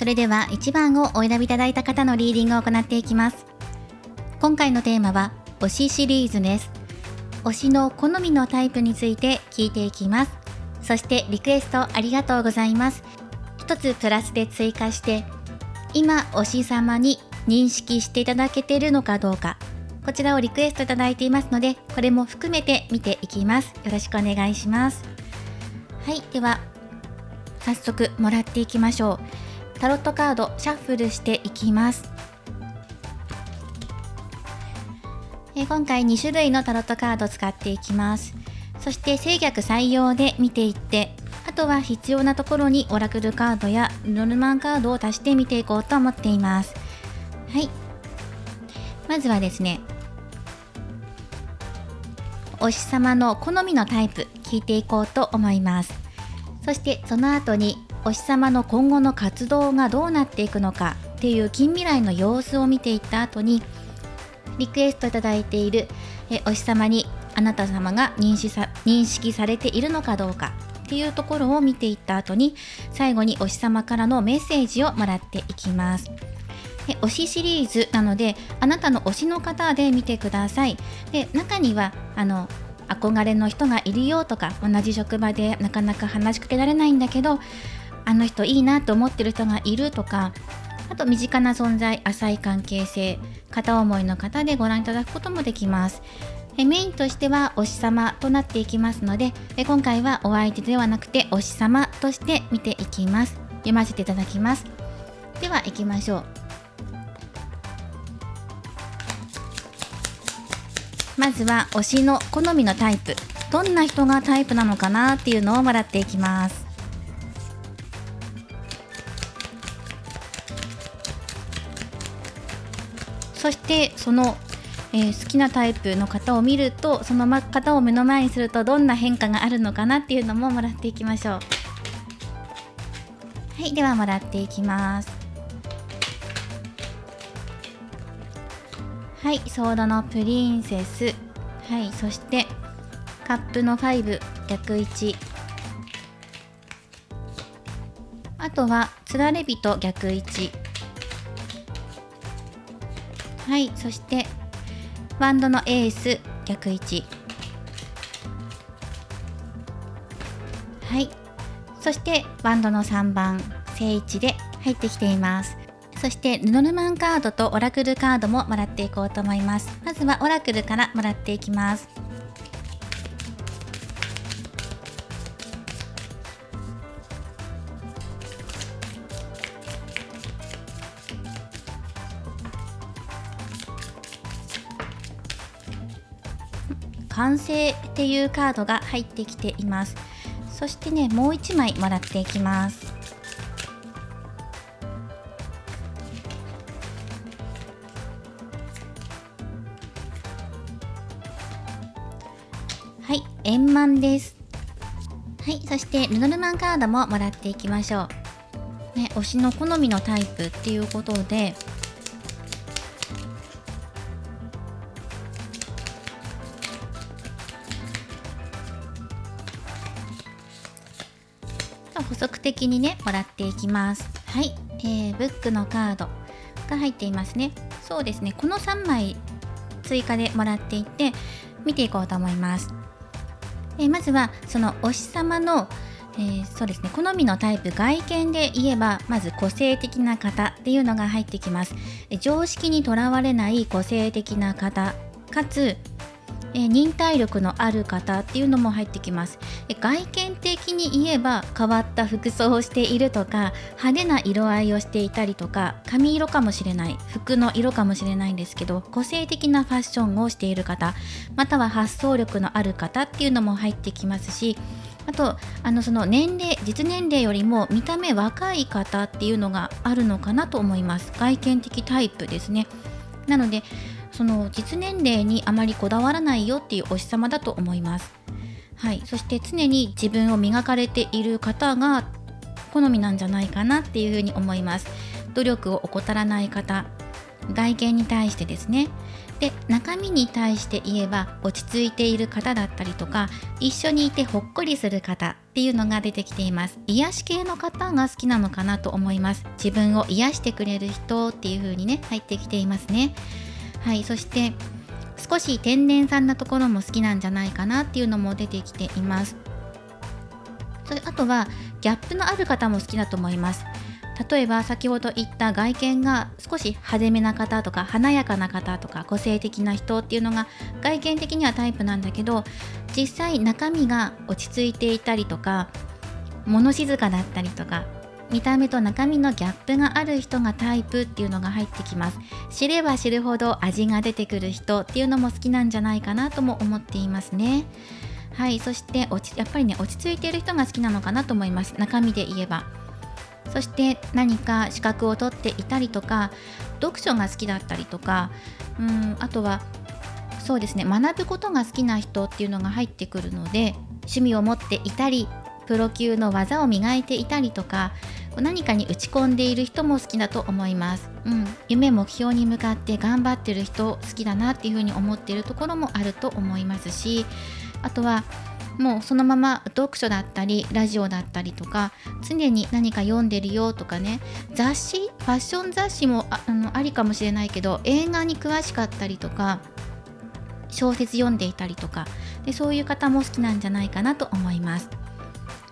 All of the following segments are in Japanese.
それでは1番をお選びいただいた方のリーディングを行っていきます。今回のテーマは推しシリーズです。推しの好みのタイプについて聞いていきます。そしてリクエストありがとうございます。一つプラスで追加して、今推し様に認識していただけているのかどうか、こちらをリクエストいただいていますので、これも含めて見ていきます。よろしくお願いします。はい、では早速もらっていきましょう。タロットカードシャッフルしていきます。今回2種類のタロットカードを使っていきます。そして制逆採用で見ていって、あとは必要なところにオラクルカードやルノルマンカードを足して見ていこうと思っています。はい、まずはですね、推し様の好みのタイプ聞いていこうと思います。そしてその後に推し様の今後の活動がどうなっていくのかっていう近未来の様子を見ていった後に、リクエストいただいている推し様にあなた様が認識されているのかどうかっていうところを見ていった後に、最後に推し様からのメッセージをもらっていきます。推しシリーズなので、あなたの推しの方で見てください。で、中には憧れの人がいるよとか、同じ職場でなかなか話しかけられないんだけど、あの人いいなと思ってる人がいるとか、あと身近な存在、浅い関係性、片思いの方でご覧いただくこともできます。メインとしては推し様となっていきますので、今回はお相手ではなくて推し様として見ていきます。読ませていただきます。では行きましょう。まずは推しの好みのタイプ、どんな人がタイプなのかなっていうのをもらっていきます。そしてその、好きなタイプの方を見ると、その方を目の前にするとどんな変化があるのかなっていうのももらっていきましょう。はい、ではもらっていきます。はい、ソードのプリンセス、はい、そしてカップの5逆1、あとはつられびと逆1、はい、そしてワンドのエース逆1、はい、そしてワンドの3番正位置で入ってきています。そしてルノルマンカードとオラクルカードももらっていこうと思います。まずはオラクルからもらっていきます。完成っていうカードが入ってきています。そしてね、もう1枚もらっていきます。はい、円満です。はい、そしてルノルマンカードももらっていきましょう。ね、推しの好みのタイプっていうことで、補足的にねもらっていきます。はい、ブックのカードが入っていますね。そうですね、この3枚追加でもらっていって見ていこうと思います。まずはその推し様の、そうですね、好みのタイプ、外見で言えばまず個性的な方っていうのが入ってきます。常識にとらわれない個性的な方かつ、忍耐力のある方っていうのも入ってきます。外見的に言えば変わった服装をしているとか、派手な色合いをしていたりとか、髪色かもしれない、服の色かもしれないんですけど、個性的なファッションをしている方、または発想力のある方っていうのも入ってきますし、あとその実年齢よりも見た目若い方っていうのがあるのかなと思います。外見的タイプですね。なのでその実年齢にあまりこだわらないよっていう推し様だと思います。はい、そして常に自分を磨かれている方が好みなんじゃないかなっていうふうに思います。努力を怠らない方、外見に対してですね。で、中身に対して言えば落ち着いている方だったりとか、一緒にいてほっこりする方っていうのが出てきています。癒し系の方が好きなのかなと思います。自分を癒してくれる人っていう風にね、入ってきていますね。はい、そして少し天然さんなところも好きなんじゃないかなっていうのも出てきています。あとはギャップのある方も好きだと思います。例えば先ほど言った外見が少し派手めな方とか華やかな方とか個性的な人っていうのが外見的にはタイプなんだけど、実際中身が落ち着いていたりとか物静かだったりとか、見た目と中身のギャップがある人がタイプっていうのが入ってきます。知れば知るほど味が出てくる人っていうのも好きなんじゃないかなとも思っていますね。はい、そしてやっぱりね、落ち着いている人が好きなのかなと思います。中身で言えば。そして何か資格を取っていたりとか、読書が好きだったりとか、あとはそうですね、学ぶことが好きな人っていうのが入ってくるので、趣味を持っていたり、プロ級の技を磨いていたりとか、何かに打ち込んでいる人も好きだと思います。夢目標に向かって頑張ってる人好きだなっていうふうに思っているところもあると思いますし、あとはもうそのまま読書だったりラジオだったりとか、常に何か読んでるよとかね、雑誌、ファッション雑誌もありかもしれないけど、映画に詳しかったりとか小説読んでいたりとかで、そういう方も好きなんじゃないかなと思います。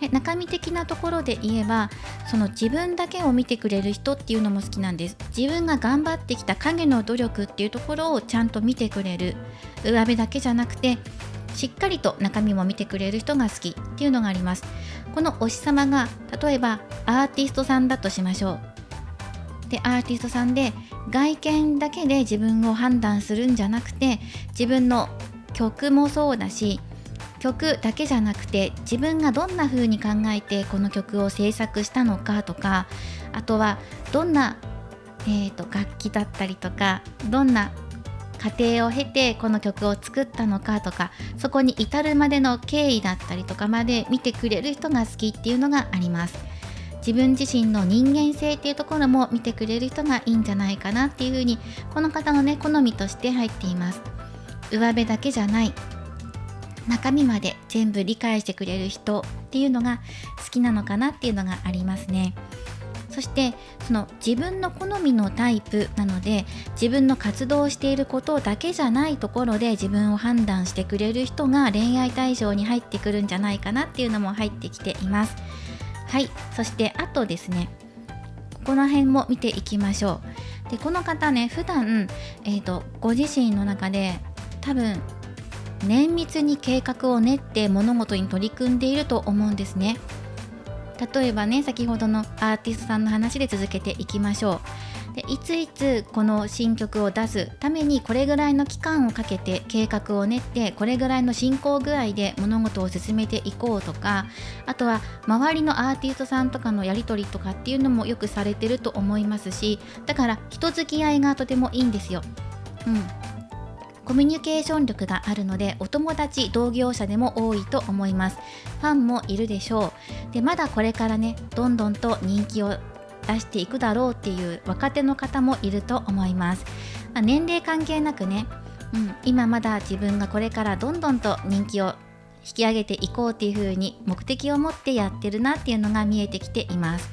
で、中身的なところで言えば、その自分だけを見てくれる人っていうのも好きなんです。自分が頑張ってきた影の努力っていうところをちゃんと見てくれる、上辺だけじゃなくてしっかりと中身も見てくれる人が好きっていうのがあります。このお日様が例えばアーティストさんだとしましょう。で、アーティストさんで外見だけで自分を判断するんじゃなくて、自分の曲もそうだし、曲だけじゃなくて自分がどんな風に考えてこの曲を制作したのかとか、あとはどんな、楽器だったりとか、どんな過程を経てこの曲を作ったのかとか、そこに至るまでの経緯だったりとかまで見てくれる人が好きっていうのがあります。自分自身の人間性っていうところも見てくれる人がいいんじゃないかなっていうふうに、この方のね、好みとして入っています。上辺だけじゃない、中身まで全部理解してくれる人っていうのが好きなのかなっていうのがありますね。そしてその自分の好みのタイプなので、自分の活動していることだけじゃないところで自分を判断してくれる人が恋愛対象に入ってくるんじゃないかなっていうのも入ってきています。はい、そしてあとですね、この辺も見ていきましょう。で、この方ね、普段、ご自身の中で多分綿密に計画を練って物事に取り組んでいると思うんですね。例えばね、先ほどのアーティストさんの話で続けていきましょう。で、いついつこの新曲を出すためにこれぐらいの期間をかけて計画を練って、これぐらいの進行具合で物事を進めていこうとか、あとは周りのアーティストさんとかのやり取りとかっていうのもよくされてると思いますし、だから人付き合いがとてもいいんですよ。コミュニケーション力があるので、お友達同業者でも多いと思います。ファンもいるでしょう。で、まだこれからね、どんどんと人気を出していくだろうっていう若手の方もいると思います。年齢関係なくね、今まだ自分がこれからどんどんと人気を引き上げていこうっていう風に目的を持ってやってるなっていうのが見えてきています。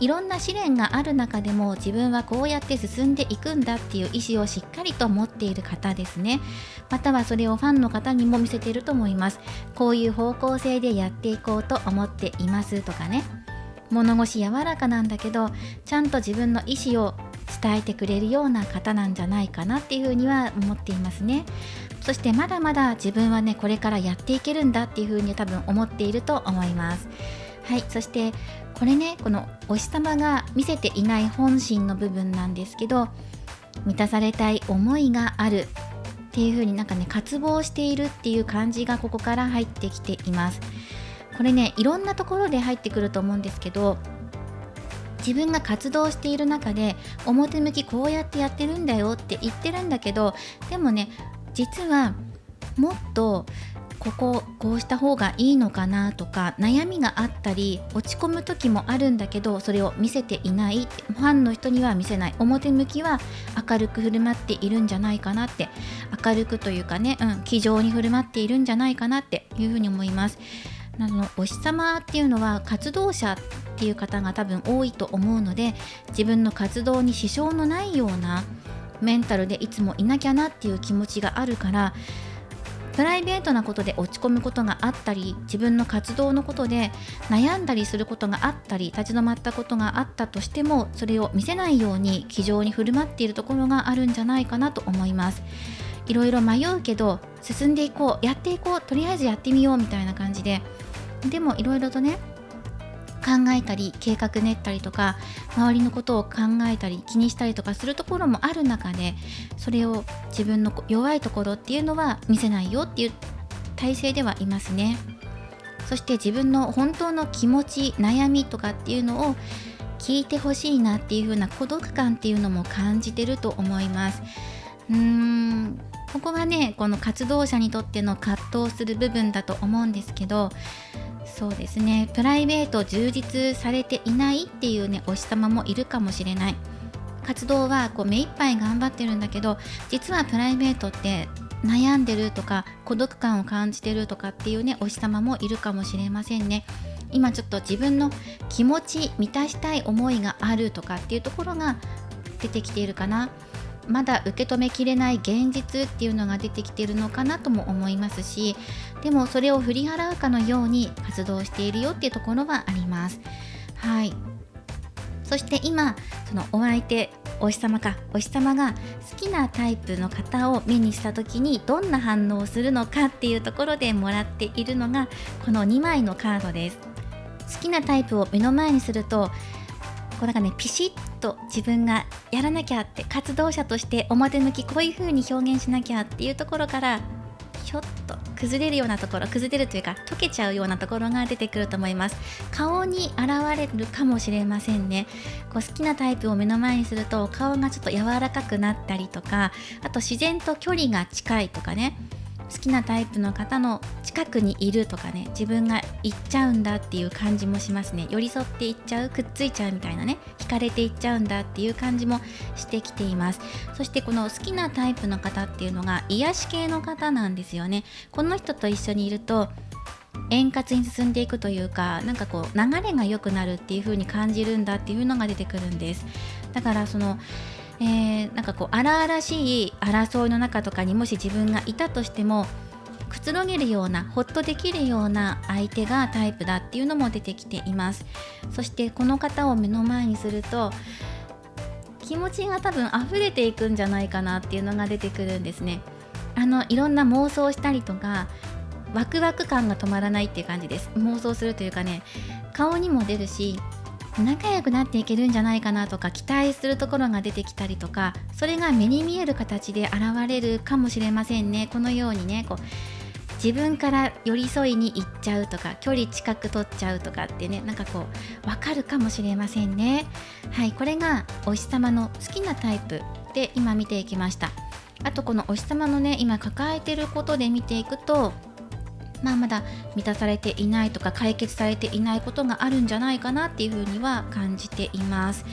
いろんな試練がある中でも自分はこうやって進んでいくんだっていう意思をしっかりと持っている方ですね。またはそれをファンの方にも見せていると思います。こういう方向性でやっていこうと思っていますとかね。物腰柔らかなんだけど、ちゃんと自分の意思を伝えてくれるような方なんじゃないかなっていうふうには思っていますね。そしてまだまだ自分はね、これからやっていけるんだっていうふうに多分思っていると思います。はい、そしてこれね、このお日様が見せていない本心の部分なんですけど、満たされたい思いがあるっていう風になんかね、渇望しているっていう感じがここから入ってきています。これね、いろんなところで入ってくると思うんですけど、自分が活動している中で表向きこうやってやってるんだよって言ってるんだけど、でもね、実はもっとこうした方がいいのかなとか、悩みがあったり落ち込む時もあるんだけど、それを見せていない、ファンの人には見せない、表向きは明るく振る舞っているんじゃないかなって、明るくというかね、気丈に振る舞っているんじゃないかなっていうふうに思います。お日様っていうのは活動者っていう方が多分多いと思うので、自分の活動に支障のないようなメンタルでいつもいなきゃなっていう気持ちがあるから、プライベートなことで落ち込むことがあったり、自分の活動のことで悩んだりすることがあったり、立ち止まったことがあったとしても、それを見せないように気丈に振る舞っているところがあるんじゃないかなと思います。いろいろ迷うけど進んでいこう、やっていこう、とりあえずやってみようみたいな感じで、でもいろいろとね、考えたり計画練ったりとか、周りのことを考えたり気にしたりとかするところもある中で、それを自分の弱いところっていうのは見せないよっていう体制ではいますね。そして自分の本当の気持ち、悩みとかっていうのを聞いてほしいなっていう風な孤独感っていうのも感じてると思います。ここがね、この活動者にとっての葛藤する部分だと思うんですけど、そうですね、プライベート充実されていないっていうね、お日様もいるかもしれない。活動は目一杯頑張ってるんだけど、実はプライベートって悩んでるとか孤独感を感じてるとかっていうね、お日様もいるかもしれませんね。今ちょっと自分の気持ち満たしたい思いがあるとかっていうところが出てきているかな。まだ受け止めきれない現実っていうのが出てきているのかなとも思いますし、でもそれを振り払うかのように活動しているよっていうところはあります。はい。そして今、そのお相手、お日様が好きなタイプの方を目にした時にどんな反応をするのかっていうところでもらっているのがこの2枚のカードです。好きなタイプを目の前にすると、なんかね、ピシッと自分がやらなきゃって、活動者として表向きこういう風に表現しなきゃっていうところから、ひょっと崩れるようなところ、崩れるというか溶けちゃうようなところが出てくると思います。顔に現れるかもしれませんね。好きなタイプを目の前にすると顔がちょっと柔らかくなったりとか、あと自然と距離が近いとかね、好きなタイプの方の近くにいるとかね、自分が行っちゃうんだっていう感じもしますね。寄り添っていっちゃう、くっついちゃうみたいなね、惹かれていっちゃうんだっていう感じもしてきています。そしてこの好きなタイプの方っていうのが癒し系の方なんですよね。この人と一緒にいると円滑に進んでいくというか、なんか流れが良くなるっていう風に感じるんだっていうのが出てくるんです。だからなんか荒々しい争いの中とかにもし自分がいたとしても、くつろげるような、ほっとできるような相手がタイプだっていうのも出てきています。そしてこの方を目の前にすると気持ちが多分溢れていくんじゃないかなっていうのが出てくるんですね。いろんな妄想したりとか、ワクワク感が止まらないっていう感じです。妄想するというかね、顔にも出るし、仲良くなっていけるんじゃないかなとか期待するところが出てきたりとか、それが目に見える形で現れるかもしれませんね。このようにね、自分から寄り添いに行っちゃうとか、距離近く取っちゃうとかってね、なんかわかるかもしれませんね。はい、これがお日様の好きなタイプで今見ていきました。あとこのお日様のね、今抱えてることで見ていくと、まだ満たされていないとか解決されていないことがあるんじゃないかなっていうふうには感じています。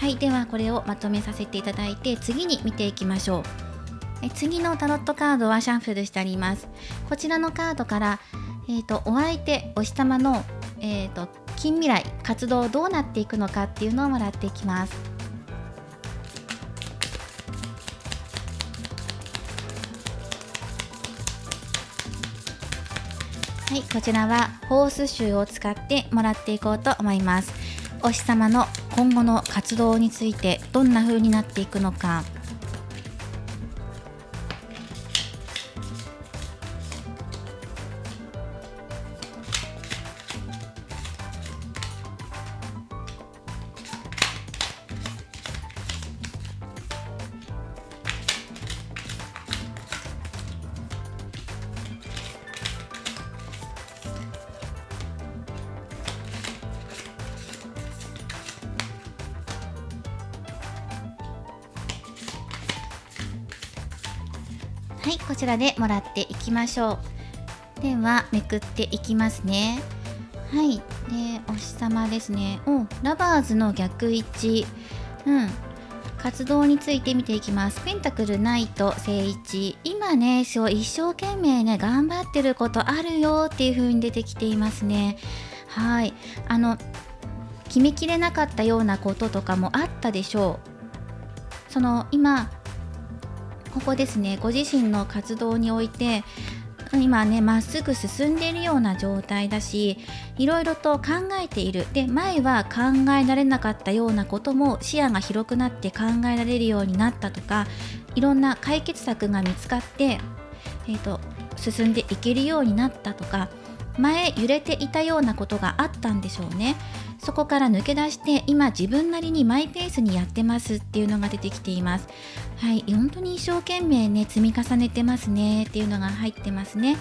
はい、ではこれをまとめさせていただいて次に見ていきましょう。次のタロットカードはシャッフルしてあります。こちらのカードから、お相手、お日様の、近未来、活動どうなっていくのかっていうのをもらっていきます。はい、こちらはホース集を使ってもらっていこうと思います。お日様の今後の活動についてどんな風になっていくのか。はい、こちらでもらっていきましょう。ではめくっていきますね。はい。で、お日様ですね。ラバーズの逆位置。活動について見ていきます。ペンタクル、ナイト、正位置。今ね、一生懸命ね、頑張ってることあるよっていう風に出てきていますね。はい。決めきれなかったようなこととかもあったでしょう。今、ここですね、ご自身の活動において、今ね、まっすぐ進んでいるような状態だし、いろいろと考えている。で、前は考えられなかったようなことも視野が広くなって考えられるようになったとか、いろんな解決策が見つかって、進んでいけるようになったとか、前揺れていたようなことがあったんでしょうね。そこから抜け出して今自分なりにマイペースにやってますっていうのが出てきています。はい、本当に一生懸命ね積み重ねてますねっていうのが入ってますね。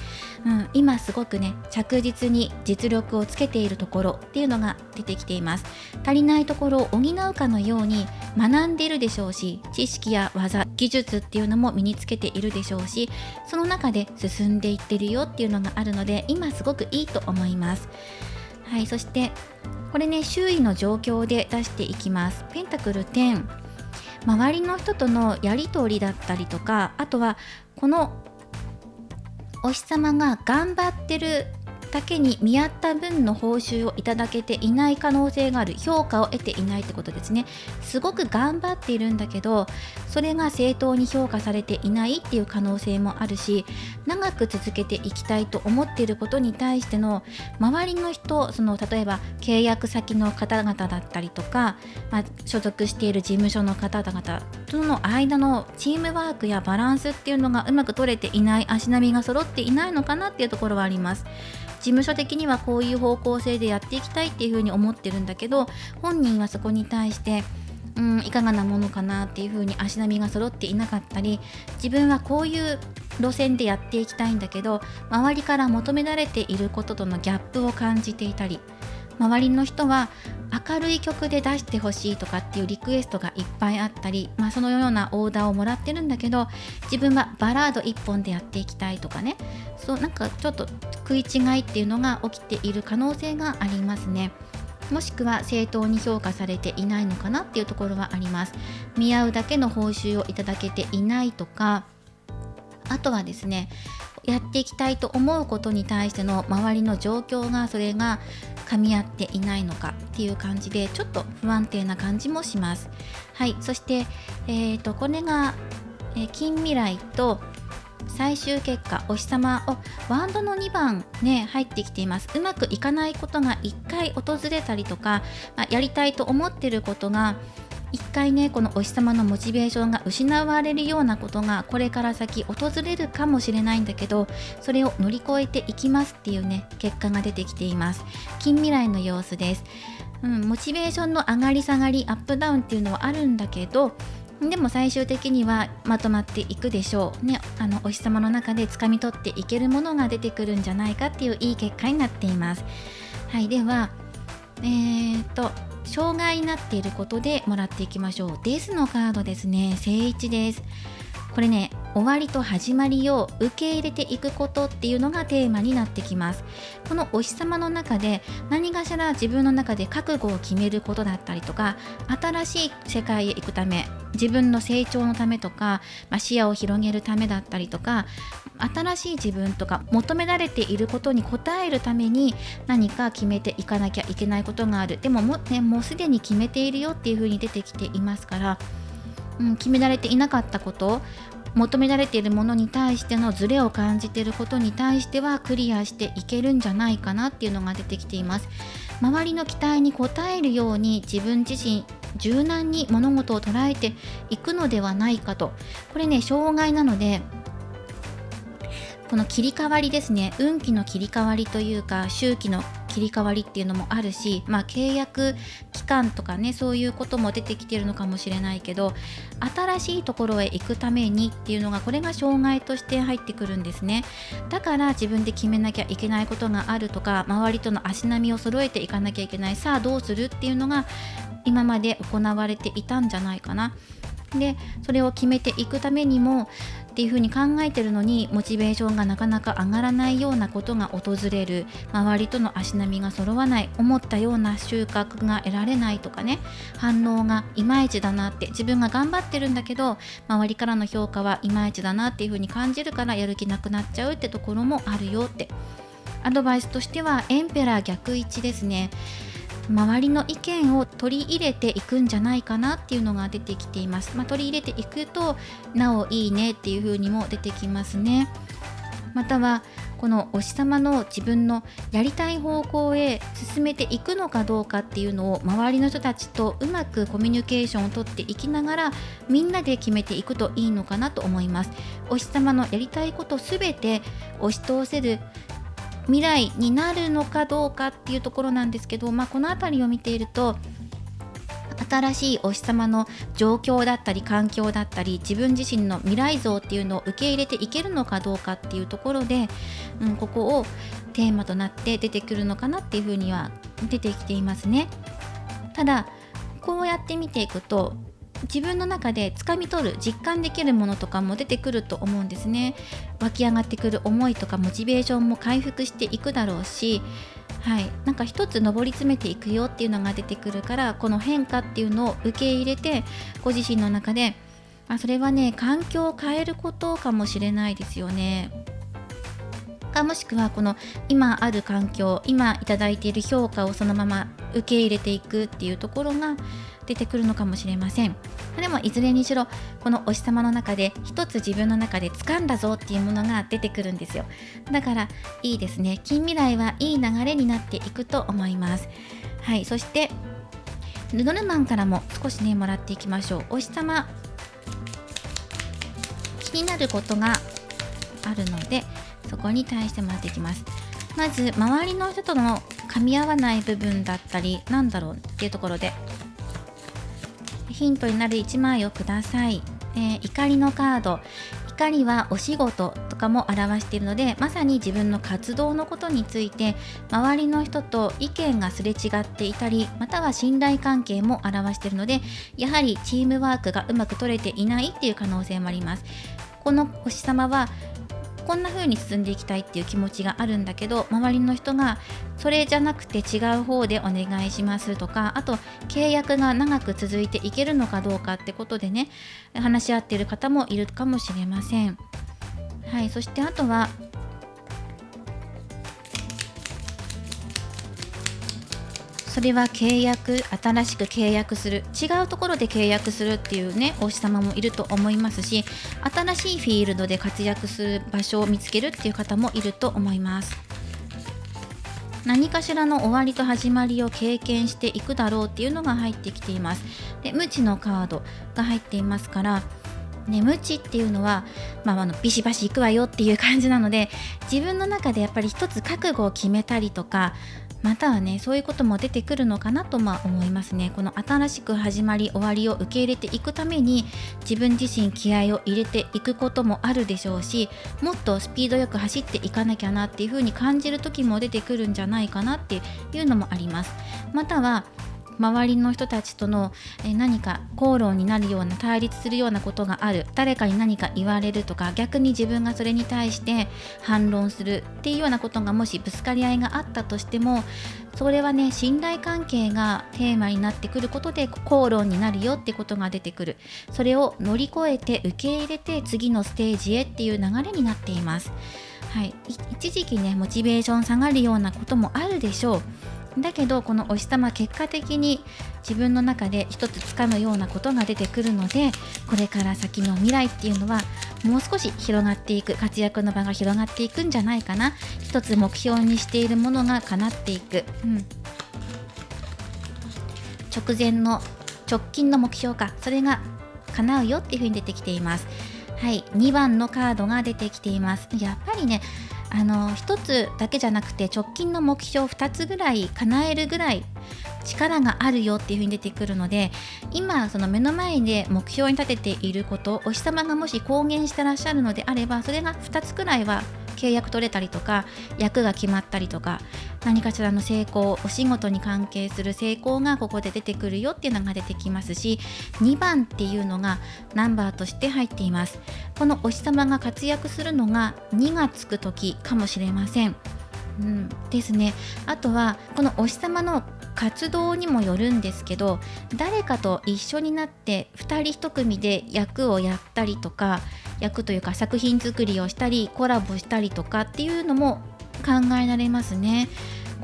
今すごくね着実に実力をつけているところっていうのが出てきています。足りないところを補うかのように学んでいるでしょうし、知識や技、技術っていうのも身につけているでしょうし、その中で進んでいってるよっていうのがあるので、今すごくいいと思います。はい、そしてこれね、周囲の状況で出していきます。ペンタクル10、周りの人とのやり取りだったりとか、あとはこのお日様が頑張ってるだけに見合った分の報酬をいただけていない可能性がある。評価を得ていないってことですね。すごく頑張っているんだけど、それが正当に評価されていないっていう可能性もあるし、長く続けていきたいと思っていることに対しての周りの人、例えば契約先の方々だったりとか、所属している事務所の方々との間のチームワークやバランスっていうのがうまく取れていない、足並みが揃っていないのかなっていうところはあります。事務所的にはこういう方向性でやっていきたいっていうふうに思ってるんだけど、本人はそこに対していかがなものかなっていうふうに足並みが揃っていなかったり、自分はこういう路線でやっていきたいんだけど、周りから求められていることとのギャップを感じていたり、周りの人は明るい曲で出してほしいとかっていうリクエストがいっぱいあったり、そのようなオーダーをもらってるんだけど、自分はバラード1本でやっていきたいとかね、なんかちょっと食い違いっていうのが起きている可能性がありますね。もしくは正当に評価されていないのかなっていうところはあります。見合うだけの報酬をいただけていないとか、あとはですね、やっていきたいと思うことに対しての周りの状況がそれが噛み合っていないのかっていう感じで、ちょっと不安定な感じもします。はい、そして、これが、近未来と最終結果、お日様ワンドの2番ね入ってきています。うまくいかないことが1回訪れたりとか、やりたいと思っていることが1回ね、このお日様のモチベーションが失われるようなことがこれから先訪れるかもしれないんだけど、それを乗り越えていきますっていうね結果が出てきています。近未来の様子です。モチベーションの上がり下がり、アップダウンっていうのはあるんだけど、でも最終的にはまとまっていくでしょうね。お日様の中で掴み取っていけるものが出てくるんじゃないかっていういい結果になっています。はい、では障害になっていることでもらっていきましょう。デスのカードですね。正位置です。これね、終わりと始まりを受け入れていくことっていうのがテーマになってきます。このお日様の中で何かしら自分の中で覚悟を決めることだったりとか、新しい世界へ行くため、自分の成長のためとか、視野を広げるためだったりとか、新しい自分とか求められていることに応えるために何か決めていかなきゃいけないことがある。でももうすでに決めているよっていう風に出てきていますから、決められていなかったこと、求められているものに対してのズレを感じていることに対してはクリアしていけるんじゃないかなっていうのが出てきています。周りの期待に応えるように自分自身柔軟に物事を捉えていくのではないかと。これね、障害なので、この切り替わりですね、運気の切り替わりというか周期の切り替わりっていうのもあるし、契約期間とかね、そういうことも出てきてるのかもしれないけど、新しいところへ行くためにっていうのが、これが障害として入ってくるんですね。だから自分で決めなきゃいけないことがあるとか、周りとの足並みを揃えていかなきゃいけない、さあどうするっていうのが今まで行われていたんじゃないかな。でそれを決めていくためにもっていう風に考えてるのに、モチベーションがなかなか上がらないようなことが訪れる、周りとの足並みが揃わない、思ったような収穫が得られないとかね、反応がいまいちだなって、自分が頑張ってるんだけど周りからの評価はいまいちだなっていう風に感じるからやる気なくなっちゃうってところもあるよって。アドバイスとしてはエンペラー逆位置ですね。周りの意見を取り入れていくんじゃないかなっていうのが出てきています。取り入れていくとなおいいねっていう風にも出てきますね。またはこのお日様の自分のやりたい方向へ進めていくのかどうかっていうのを周りの人たちとうまくコミュニケーションをとっていきながら、みんなで決めていくといいのかなと思います。お日様のやりたいことすべて押し通せる未来になるのかどうかっていうところなんですけど、この辺りを見ていると、新しいお日様の状況だったり環境だったり自分自身の未来像っていうのを受け入れていけるのかどうかっていうところで、ここをテーマとなって出てくるのかなっていうふうには出てきていますね。ただこうやって見ていくと、自分の中で掴み取る、実感できるものとかも出てくると思うんですね。湧き上がってくる思いとかモチベーションも回復していくだろうし、なんか一つ上り詰めていくよっていうのが出てくるから、この変化っていうのを受け入れて、ご自身の中で、それはね、環境を変えることかもしれないですよね。もしくはこの今ある環境、今いただいている評価をそのまま受け入れていくっていうところが出てくるのかもしれません。でもいずれにしろ、このお日様の中で一つ自分の中で掴んだぞっていうものが出てくるんですよ。だからいいですね。近未来はいい流れになっていくと思います。そしてルノルマンからも少しねもらっていきましょう。お日様、気になることがあるのでそこに対してもらっていきます。まず周りの人との噛み合わない部分だったりなんだろうっていうところでヒントになる1枚をください。怒りのカード、怒りはお仕事とかも表しているので、まさに自分の活動のことについて周りの人と意見がすれ違っていたり、または信頼関係も表しているので、やはりチームワークがうまく取れていないっていう可能性もあります。このお日様はこんな風に進んでいきたいっていう気持ちがあるんだけど、周りの人がそれじゃなくて違う方でお願いしますとか、あと契約が長く続いていけるのかどうかってことでね、話し合っている方もいるかもしれません。そしてあとはそれは契約、新しく契約する、違うところで契約するっていうね、お日様もいると思いますし、新しいフィールドで活躍する場所を見つけるっていう方もいると思います。何かしらの終わりと始まりを経験していくだろうっていうのが入ってきています。で、無知のカードが入っていますから無知っていうのは、ビシバシ行くわよっていう感じなので、自分の中でやっぱり一つ覚悟を決めたりとか、またはね、そういうことも出てくるのかなと思いますね。この新しく始まり終わりを受け入れていくために自分自身気合を入れていくこともあるでしょうし、もっとスピードよく走っていかなきゃなっていう風に感じる時も出てくるんじゃないかなっていうのもあります。または周りの人たちとの何か口論になるような、対立するようなことがある、誰かに何か言われるとか、逆に自分がそれに対して反論するっていうようなことがもしぶつかり合いがあったとしても、それはね、信頼関係がテーマになってくることで口論になるよってことが出てくる。それを乗り越えて受け入れて次のステージへっていう流れになっています。一時期ね、モチベーション下がるようなこともあるでしょう。だけどこのお日様、結果的に自分の中で一つ掴むようなことが出てくるので、これから先の未来っていうのはもう少し広がっていく、活躍の場が広がっていくんじゃないかな。一つ目標にしているものが叶っていく、直近の目標か、それが叶うよっていう風に出てきています。2番のカードが出てきています。やっぱりね、一つだけじゃなくて直近の目標2つぐらい叶えるぐらい力があるよっていう風に出てくるので、今その目の前で目標に立てていること、お日様がもし公言してらっしゃるのであれば、それが2つくらいは契約取れたりとか、役が決まったりとか、何かしらの成功、お仕事に関係する成功がここで出てくるよっていうのが出てきますし、2番っていうのがナンバーとして入っています。このお日様が活躍するのが2がつく時かもしれません。ですね。あとはこのお日様の活動にもよるんですけど、誰かと一緒になって2人1組で役をやったりとか、役というか作品作りをしたりコラボしたりとかっていうのも考えられますね。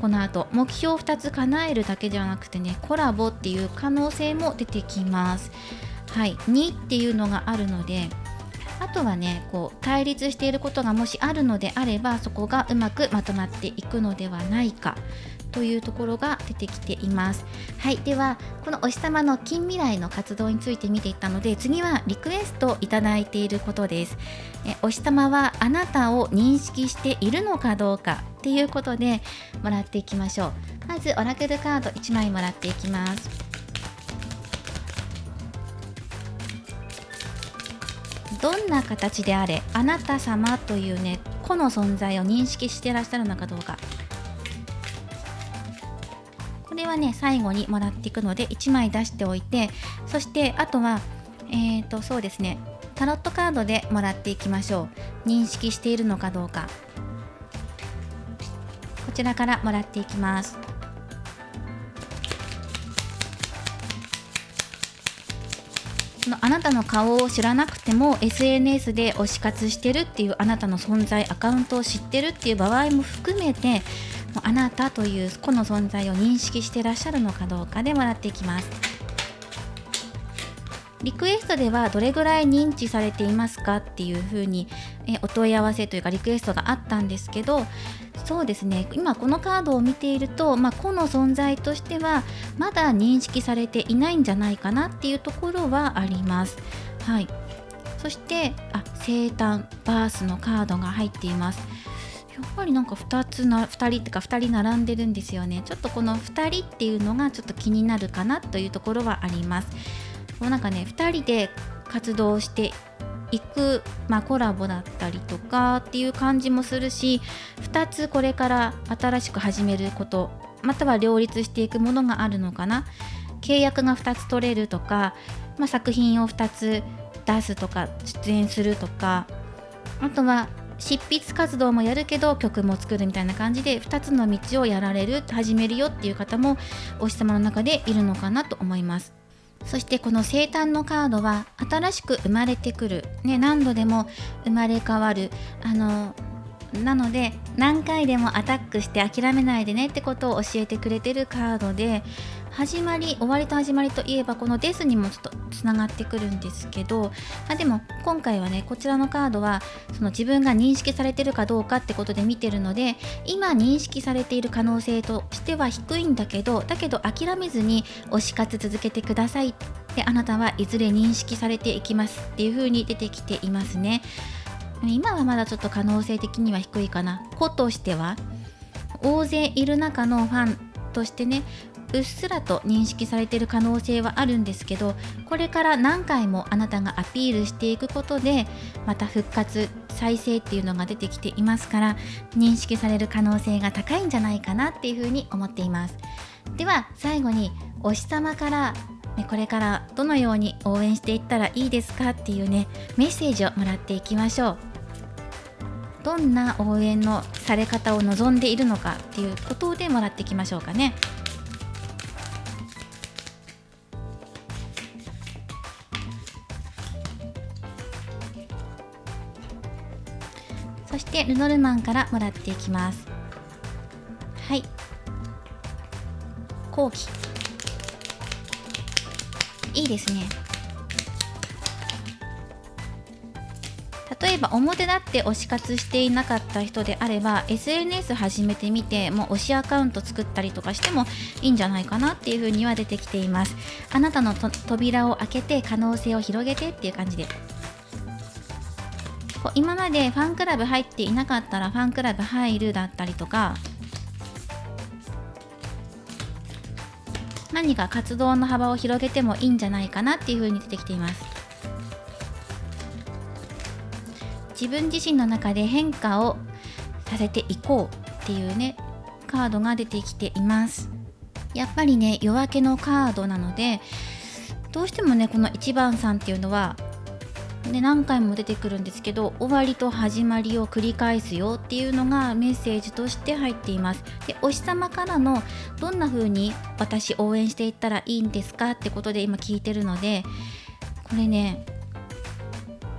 この後目標2つ叶えるだけじゃなくてね、コラボっていう可能性も出てきます。はい、2っていうのがあるので、あとはね、こう対立していることがもしあるのであれば、そこがうまくまとまっていくのではないかというところが出てきています。はい、ではこのお日様の近未来の活動について見ていったので、次はリクエストをいただいていることです。お日様はあなたを認識しているのかどうかっていうことでもらっていきましょう。まずオラクルカード1枚もらっていきます。どんな形であれあなた様というね、個の存在を認識していらっしゃるのかどうか、これはね最後にもらっていくので1枚出しておいて、そしてあとはそうですね、タロットカードでもらっていきましょう。認識しているのかどうか、こちらからもらっていきます。あなたの顔を知らなくても SNS で推し活してるっていうあなたの存在、アカウントを知ってるっていう場合も含めて、もうあなたという個の存在を認識してらっしゃるのかどうかでもらっていきます。リクエストではどれぐらい認知されていますかっていうふうにお問い合わせというかリクエストがあったんですけど、そうですね、今このカードを見ていると、個の存在としてはまだ認識されていないんじゃないかなっていうところはあります。はい、そして生誕バースのカードが入っています。やっぱりなんか2人ってか2人並んでるんですよね。ちょっとこの2人っていうのがちょっと気になるかなというところはあります。なんかね、2人で活動していく、コラボだったりとかっていう感じもするし、2つこれから新しく始めること、または両立していくものがあるのかな。契約が2つ取れるとか、作品を2つ出すとか出演するとか、あとは執筆活動もやるけど曲も作るみたいな感じで2つの道をやられる、始めるよっていう方もお日様の中でいるのかなと思います。そしてこの生誕のカードは新しく生まれてくる、何度でも生まれ変わる、なので何回でもアタックして諦めないでねってことを教えてくれてるカードで、終わりと始まりといえばこのデスにもちょっとつながってくるんですけど、でも今回はね、こちらのカードはその自分が認識されてるかどうかってことで見てるので、今認識されている可能性としては低いんだけど諦めずに推し活続けてください。で、あなたはいずれ認識されていきますっていう風に出てきていますね。今はまだちょっと可能性的には低いかな。子としては大勢いる中のファンとしてね、うっすらと認識されている可能性はあるんですけど、これから何回もあなたがアピールしていくことでまた復活再生っていうのが出てきていますから、認識される可能性が高いんじゃないかなっていうふうに思っています。では最後にお日様からこれからどのように応援していったらいいですかっていうね、メッセージをもらっていきましょう。どんな応援のされ方を望んでいるのかっていうことでもらっていきましょうかね。そしてルノルマンからもらっていきます。はい、後期いいですね。例えば表立って推し活していなかった人であれば SNS 始めてみて、もう推しアカウント作ったりとかしてもいいんじゃないかなっていう風には出てきています。あなたの扉を開けて可能性を広げてっていう感じで、今までファンクラブ入っていなかったらファンクラブ入るだったりとか、何か活動の幅を広げてもいいんじゃないかなっていう風に出てきています。自分自身の中で変化をさせていこうっていうねカードが出てきています。やっぱりね夜明けのカードなので、どうしてもねこの1番さんっていうのはで何回も出てくるんですけど、終わりと始まりを繰り返すよっていうのがメッセージとして入っています。で、お日様からのどんな風に私応援していったらいいんですかってことで今聞いてるので、これね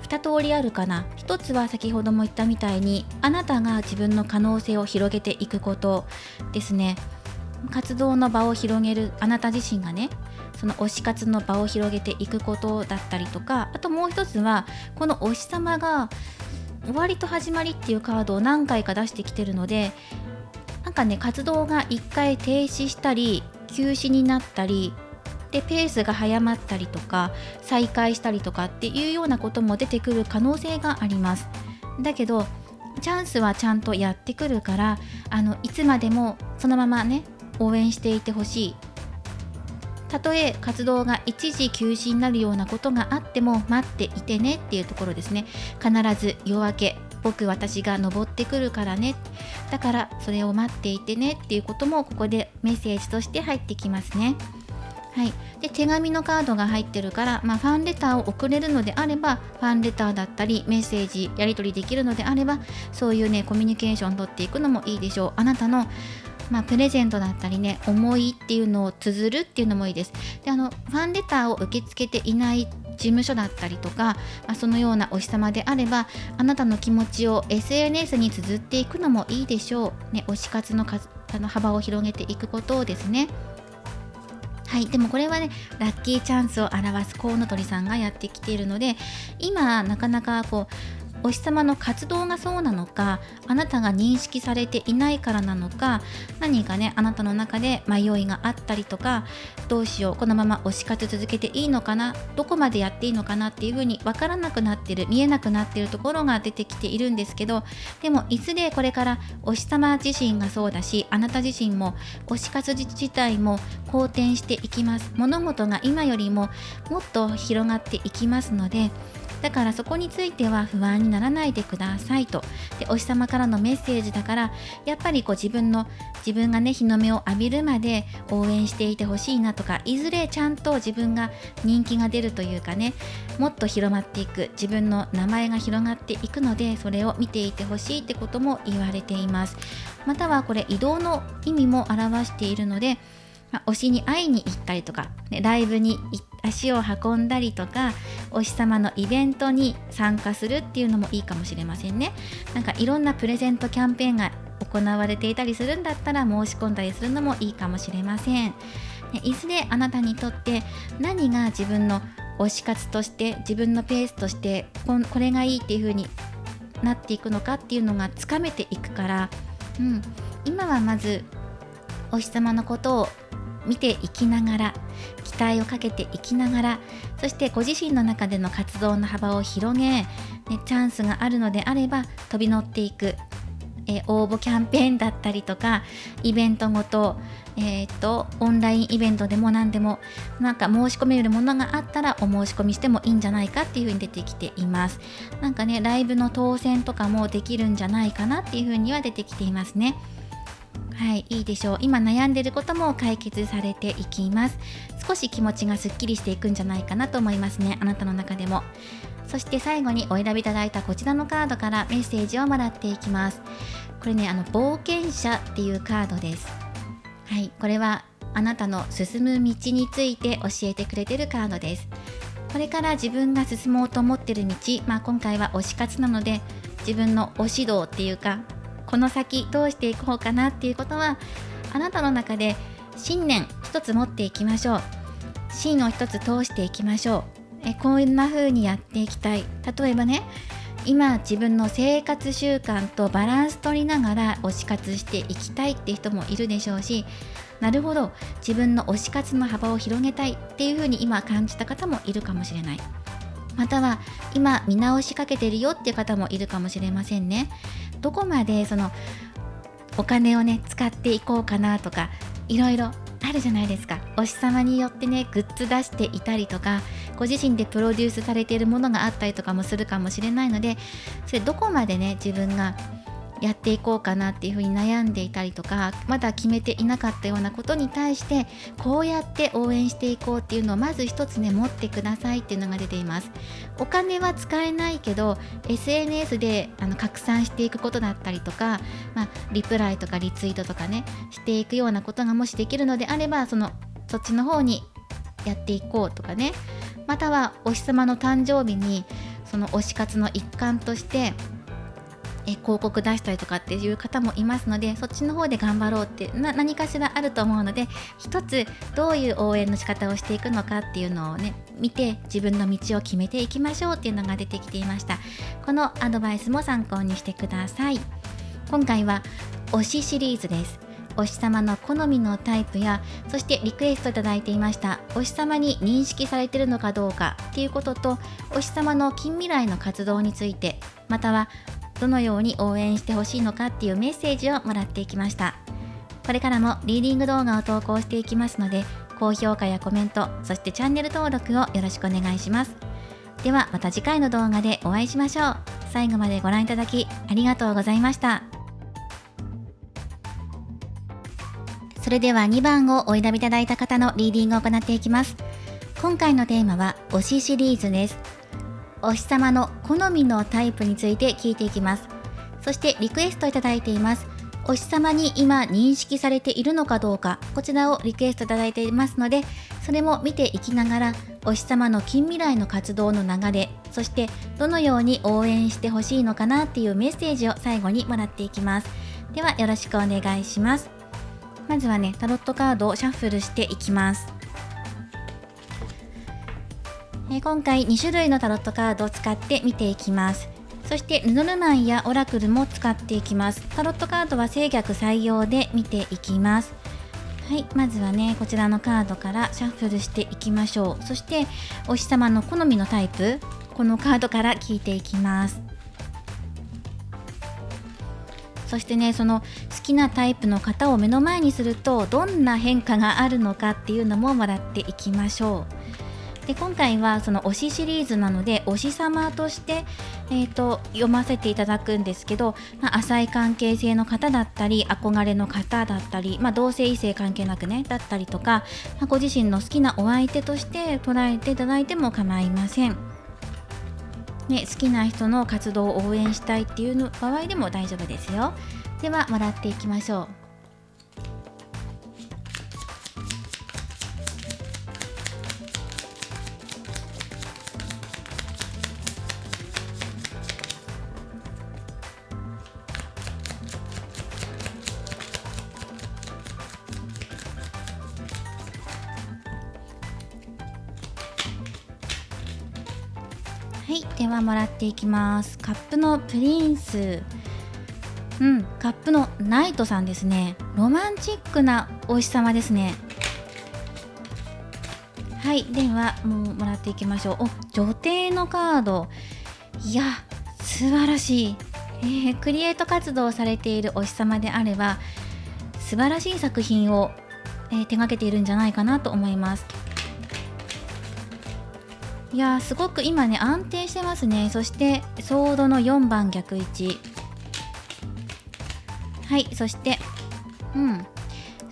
2通りあるかな。一つは先ほども言ったみたいに、あなたが自分の可能性を広げていくことですね。活動の場を広げる、あなた自身がねその推し活の場を広げていくことだったりとか、あともう一つはこのお日様が終わりと始まりっていうカードを何回か出してきてるので、なんかね活動が一回停止したり休止になったりでペースが早まったりとか再開したりとかっていうようなことも出てくる可能性があります。だけどチャンスはちゃんとやってくるから、いつまでもそのままね応援していてほしい。たとえ活動が一時休止になるようなことがあっても待っていてねっていうところですね。必ず夜明け、私が登ってくるからね、だからそれを待っていてねっていうこともここでメッセージとして入ってきますね。はい、で手紙のカードが入ってるから、ファンレターを送れるのであればファンレターだったりメッセージやり取りできるのであれば、そういうねコミュニケーション取っていくのもいいでしょう。あなたのプレゼントだったりね思いっていうのを綴るっていうのもいいです。でファンレターを受け付けていない事務所だったりとか、そのようなお日様であればあなたの気持ちを SNS に綴っていくのもいいでしょう、ね、推し活の幅を広げていくことをですね。はい、でもこれはねラッキーチャンスを表すコウノトリさんがやってきているので、今なかなかお日様の活動がそうなのか、あなたが認識されていないからなのか、何かねあなたの中で迷いがあったりとか、どうしようこのまま推し活続けていいのかな、どこまでやっていいのかなっていう風に分からなくなってる、見えなくなっているところが出てきているんですけど、でもいずれこれからお日様自身がそうだし、あなた自身も推し活自体も好転していきます。物事が今よりももっと広がっていきますので、だからそこについては不安にならないでくださいと。でお日様からのメッセージだから、やっぱり自分がね日の目を浴びるまで応援していてほしいなとか、いずれちゃんと自分が人気が出るというかね、もっと広まっていく、自分の名前が広がっていくので、それを見ていてほしいってことも言われています。またはこれ移動の意味も表しているので、推しに会いに行ったりとか、ライブに足を運んだりとか、お日様のイベントに参加するっていうのもいいかもしれませんね。なんかいろんなプレゼントキャンペーンが行われていたりするんだったら申し込んだりするのもいいかもしれません。いずれあなたにとって何が自分の推し活として自分のペースとしてこれがいいっていう風になっていくのかっていうのがつかめていくから、今はまずお日様のことを見ていきながら、期待をかけていきながら、そしてご自身の中での活動の幅を広げ、チャンスがあるのであれば飛び乗っていく、応募キャンペーンだったりとか、イベントごと、オンラインイベントでも何でもなんか申し込めるものがあったらお申し込みしてもいいんじゃないかっていう風に出てきています。なんかねライブの当選とかもできるんじゃないかなっていう風には出てきていますね。はい、いいでしょう。今悩んでいることも解決されていきます。少し気持ちがすっきりしていくんじゃないかなと思いますね、あなたの中でも。そして最後にお選びいただいたこちらのカードからメッセージをもらっていきます。これね冒険者っていうカードです。はい、これはあなたの進む道について教えてくれてるカードです。これから自分が進もうと思ってる道、今回は推し活なので自分の推し道っていうか、この先どうしていこうかなっていうことは、あなたの中で信念一つ持っていきましょう。芯を一つ通していきましょう。こんな風にやっていきたい。例えばね、今自分の生活習慣とバランス取りながら推し活していきたいっていう人もいるでしょうし、なるほど自分の推し活の幅を広げたいっていう風に今感じた方もいるかもしれない。または今見直しかけてるよっていう方もいるかもしれませんね。どこまでそのお金をね使っていこうかなとか、いろいろあるじゃないですか。お日様によってねグッズ出していたりとか、ご自身でプロデュースされているものがあったりとかもするかもしれないので、それどこまでね自分がやっていこうかなっていうふうに悩んでいたりとか、まだ決めていなかったようなことに対してこうやって応援していこうっていうのをまず一つね持ってくださいっていうのが出ています。お金は使えないけど SNS で拡散していくことだったりとか、リプライとかリツイートとかねしていくようなことがもしできるのであれば、そっちの方にやっていこうとかね、またはお日様の誕生日にその推し活の一環として広告出したりとかっていう方もいますので、そっちの方で頑張ろうって何かしらあると思うので、一つどういう応援の仕方をしていくのかっていうのをね見て自分の道を決めていきましょうっていうのが出てきていました。このアドバイスも参考にしてください。今回は推しシリーズです。お日様の好みのタイプや、そしてリクエストいただいていましたお日様に認識されているのかどうかっていうことと、お日様の近未来の活動について、またはどのように応援してほしいのかっていうメッセージをもらっていきました。これからもリーディング動画を投稿していきますので、高評価やコメント、そしてチャンネル登録をよろしくお願いします。ではまた次回の動画でお会いしましょう。最後までご覧いただきありがとうございました。それでは2番をお選びいただいた方のリーディングを行っていきます。今回のテーマは推しシリーズです。お日様の好みのタイプについて聞いていきます。そしてリクエストいただいています。お日様に今認識されているのかどうか、こちらをリクエストいただいていますので、それも見ていきながらお日様の近未来の活動の流れ、そしてどのように応援してほしいのかなっていうメッセージを最後にもらっていきます。ではよろしくお願いします。まずはねタロットカードをシャッフルしていきます。今回2種類のタロットカードを使って見ていきます。そしてルノルマンやオラクルも使っていきます。タロットカードは制逆採用で見ていきます。はい、まずはねこちらのカードからシャッフルしていきましょう。そしてお日様の好みのタイプ、このカードから聞いていきます。そしてねその好きなタイプの方を目の前にするとどんな変化があるのかっていうのももらっていきましょう。で今回はその推しシリーズなので推し様として、読ませていただくんですけど、浅い関係性の方だったり憧れの方だったり、同性異性関係なくねだったりとか、ご自身の好きなお相手として捉えていただいても構いません。好きな人の活動を応援したいっていう場合でも大丈夫ですよ。ではもらっていきましょう。はい、ではもらっていきます。カップのプリンス、カップのナイトさんですね。ロマンチックなお日様ですね。はい、ではもらっていきましょう。女帝のカード、いや素晴らしい、クリエイト活動をされているお日様であれば素晴らしい作品を、手掛けているんじゃないかなと思います。いやすごく今ね安定してますね。そしてソードの4番逆位置、はい、そして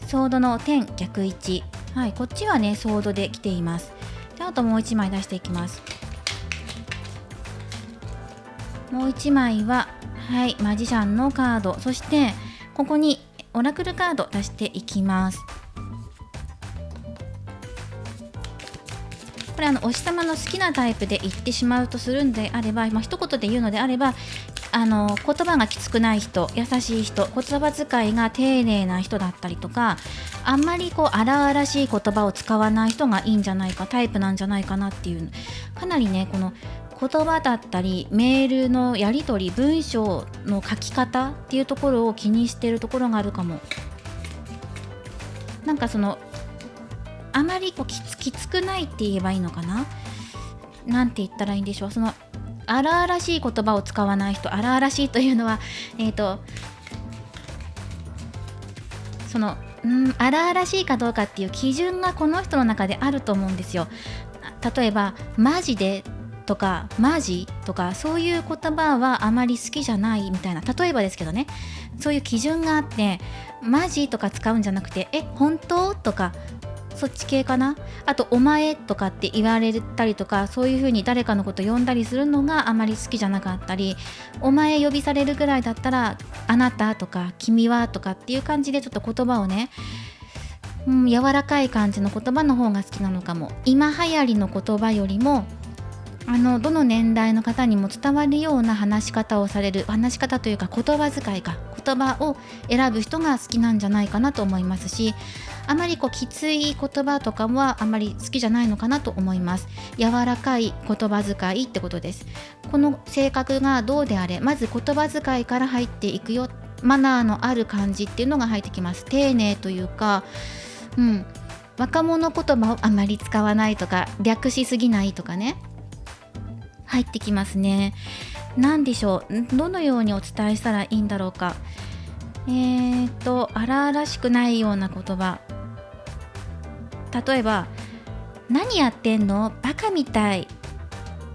ソードの10逆位置、はい、こっちはねソードで来ています。であともう1枚出していきます。もう1枚ははいマジシャンのカード、そしてここにオラクルカード出していきます。これお日様の好きなタイプで言ってしまうとするんであれば、一言で言うのであれば言葉がきつくない人、優しい人、言葉遣いが丁寧な人だったりとか、あんまり荒々しい言葉を使わない人がいいんじゃないか、タイプなんじゃないかなっていう、かなりねこの言葉だったりメールのやり取り、文章の書き方っていうところを気にしているところがあるかも。なんかあまりきつくないって言えばいいのかな、なんて言ったらいいんでしょう。荒々しい言葉を使わない人、荒々しいというのは荒々しいかどうかっていう基準がこの人の中であると思うんですよ。例えばマジでとかマジとか、そういう言葉はあまり好きじゃないみたいな、例えばですけどね、そういう基準があって、マジとか使うんじゃなくて本当とか、そっち系かな。あとお前とかって言われたりとか、そういう風に誰かのこと呼んだりするのがあまり好きじゃなかったり、お前呼びされるぐらいだったらあなたとか君はとかっていう感じで、ちょっと言葉をね、柔らかい感じの言葉の方が好きなのかも。今流行りの言葉よりもどの年代の方にも伝わるような話し方をされる、話し方というか言葉遣いか、言葉を選ぶ人が好きなんじゃないかなと思いますし、あまりきつい言葉とかはあまり好きじゃないのかなと思います。柔らかい言葉遣いってことです。この性格がどうであれ、まず言葉遣いから入っていくよ。マナーのある感じっていうのが入ってきます。丁寧というか、若者言葉をあまり使わないとか、略しすぎないとかね、入ってきますね。何でしょう、どのようにお伝えしたらいいんだろうか。荒々しくないような言葉、例えば何やってんのバカみたい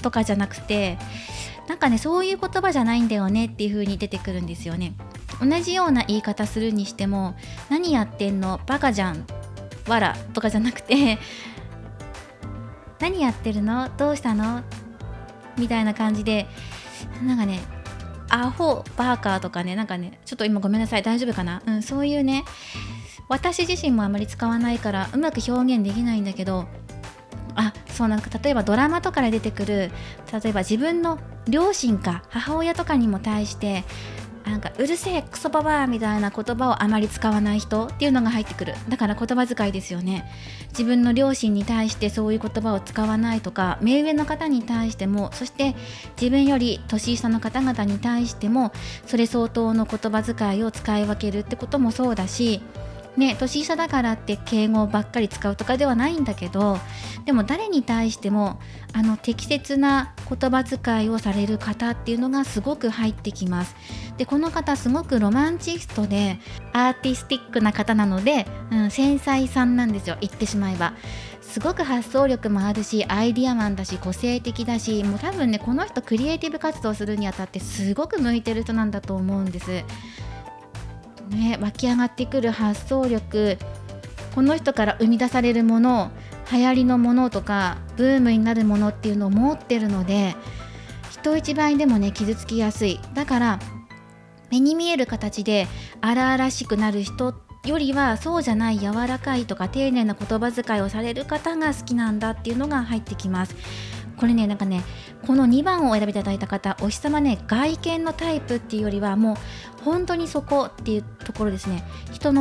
とかじゃなくて、なんかね、そういう言葉じゃないんだよねっていう風に出てくるんですよね。同じような言い方するにしても、何やってんのバカじゃんわらとかじゃなくて、何やってるのどうしたのみたいな感じで、なんかね、アホバーカーとかね、なんかね、ちょっと今ごめんなさい、大丈夫かな、そういうね、私自身もあまり使わないからうまく表現できないんだけど、そう、なんか例えばドラマとかで出てくる、例えば自分の両親か母親とかにも対して、なんかうるせえクソババアみたいな言葉をあまり使わない人っていうのが入ってくる。だから言葉遣いですよね。自分の両親に対してそういう言葉を使わないとか、目上の方に対しても、そして自分より年下の方々に対してもそれ相当の言葉遣いを使い分けるってこともそうだしね、年下だからって敬語ばっかり使うとかではないんだけど、でも誰に対しても適切な言葉遣いをされる方っていうのがすごく入ってきます。で、この方すごくロマンチストでアーティスティックな方なので、繊細さんなんですよ、言ってしまえば。すごく発想力もあるし、アイディアマンだし、個性的だし、もう多分ね、この人クリエイティブ活動するにあたってすごく向いてる人なんだと思うんですね。湧き上がってくる発想力、この人から生み出されるもの、流行りのものとかブームになるものっていうのを持ってるので、人一倍でもね傷つきやすい。だから目に見える形で荒々しくなる人よりは、そうじゃない柔らかいとか丁寧な言葉遣いをされる方が好きなんだっていうのが入ってきます。これね、なんかね、この2番をお選びいただいた方、お日様ね、外見のタイプっていうよりはもう本当にそこっていうところですね。人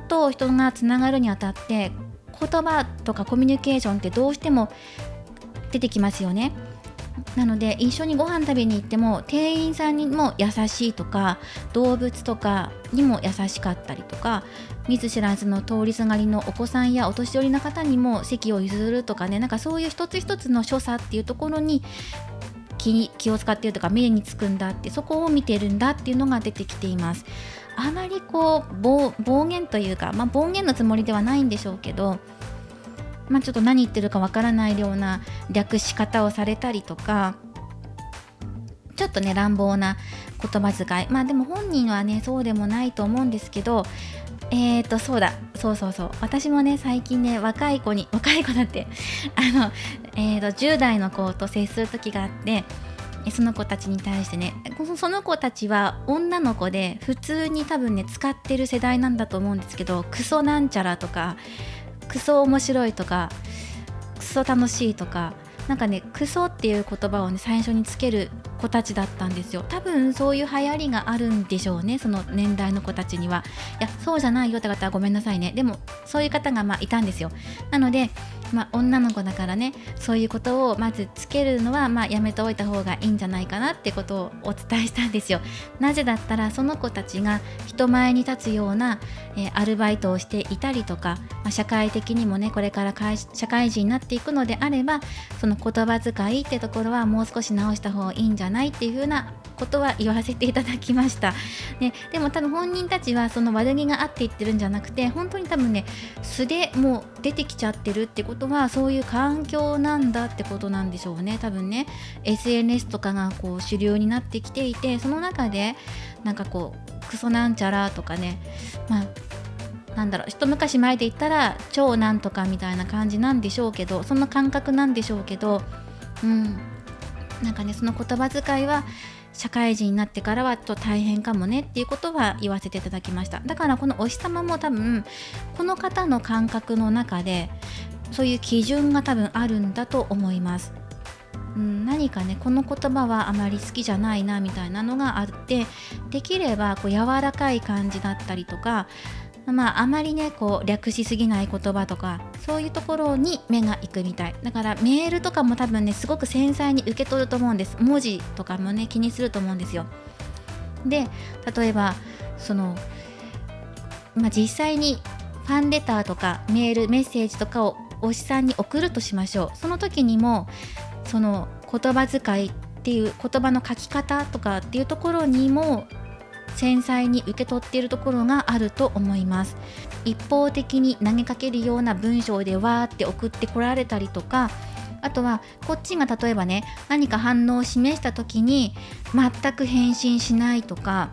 と人がつながるにあたって言葉とかコミュニケーションってどうしても出てきますよね。なので一緒にご飯食べに行っても店員さんにも優しいとか、動物とかにも優しかったりとか、見ず知らずの通りすがりのお子さんやお年寄りの方にも席を譲るとかね、なんかそういう一つ一つの所作っていうところに気を使っているとか、目につくんだって、そこを見てるんだっていうのが出てきています。あまりこう暴言というか、暴言のつもりではないんでしょうけど、ちょっと何言ってるかわからないような略し方をされたりとか、ちょっとね乱暴な言葉遣い、でも本人はねそうでもないと思うんですけど、そう私もね最近ね若い子だって10代の子と接する時があって、その子たちに対してね、その子たちは女の子で普通に多分ね使ってる世代なんだと思うんですけど、クソなんちゃらとかクソ面白いとかクソ楽しいとか、なんかねクソっていう言葉をね最初につける子たちだったんですよ。多分そういう流行りがあるんでしょうね、その年代の子たちには。いやそうじゃないよって方はごめんなさいね。でもそういう方がいたんですよ。なので女の子だからね、そういうことをまずつけるのはやめておいた方がいいんじゃないかなってことをお伝えしたんですよ。なぜだったらその子たちが人前に立つような、アルバイトをしていたりとか、社会的にもねこれから社会人になっていくのであれば、その言葉遣いってところはもう少し直した方がいいんじゃないっていう風なことは言わせていただきました、ね、でも多分本人たちはその悪気があって言ってるんじゃなくて、本当に多分ね素でもう出てきちゃってるってことはそういう環境なんだってことなんでしょうね。多分ね SNS とかがこう主流になってきていて、その中でなんかこうクソなんちゃらとかね、なんだろう、一昔前で言ったら超なんとかみたいな感じなんでしょうけど、その感覚なんでしょうけど、なんかねその言葉遣いは社会人になってからはちょっと大変かもねっていうことは言わせていただきました。だからこのお日様も多分この方の感覚の中でそういう基準が多分あるんだと思います。何かねこの言葉はあまり好きじゃないなみたいなのがあって、できればこう柔らかい感じだったりとか、あまりねこう略しすぎない言葉とか、そういうところに目が行くみたいだから、メールとかも多分ねすごく繊細に受け取ると思うんです。文字とかもね気にすると思うんですよ。で例えばその、実際にファンレターとかメッセージとかを推しさんに送るとしましょう。その時にもその言葉遣いっていう言葉の書き方とかっていうところにも繊細に受け取っているところがあると思います。一方的に投げかけるような文章でわーって送ってこられたりとか、あとはこっちが例えばね何か反応を示した時に全く返信しないとか、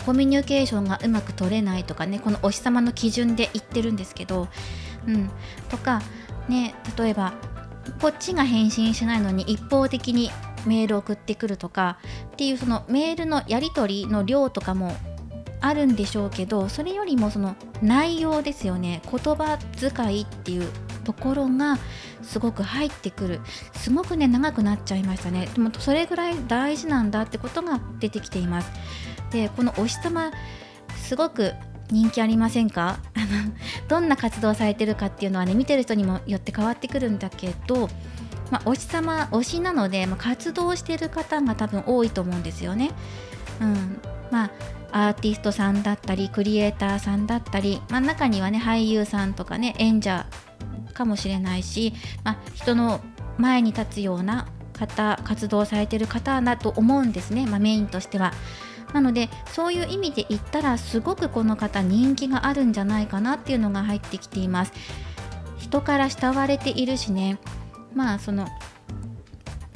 コミュニケーションがうまく取れないとかね、このお日様の基準で言ってるんですけど、とかね、例えばこっちが返信しないのに一方的にメール送ってくるとかっていう、そのメールのやり取りの量とかもあるんでしょうけど、それよりもその内容ですよね。言葉遣いっていうところがすごく入ってくる。すごくね長くなっちゃいましたね。でもそれぐらい大事なんだってことが出てきています。でこのお日様すごく人気ありませんか？どんな活動されてるかっていうのはね見てる人にもよって変わってくるんだけど、お日様推しなので、活動してる方が多分多いと思うんですよね。アーティストさんだったりクリエイターさんだったり、中にはね俳優さんとかね演者かもしれないし、人の前に立つような方、活動されてる方だと思うんですね、メインとしては。なのでそういう意味で言ったらすごくこの方人気があるんじゃないかなっていうのが入ってきています。人から慕われているしね、その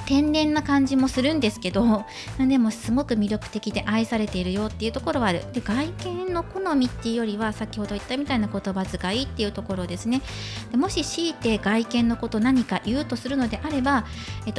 天然な感じもするんですけど、でもすごく魅力的で愛されているよっていうところはある。で外見の好みっていうよりは先ほど言ったみたいな言葉遣いっていうところですね。でもし強いて外見のこと何か言うとするのであれば、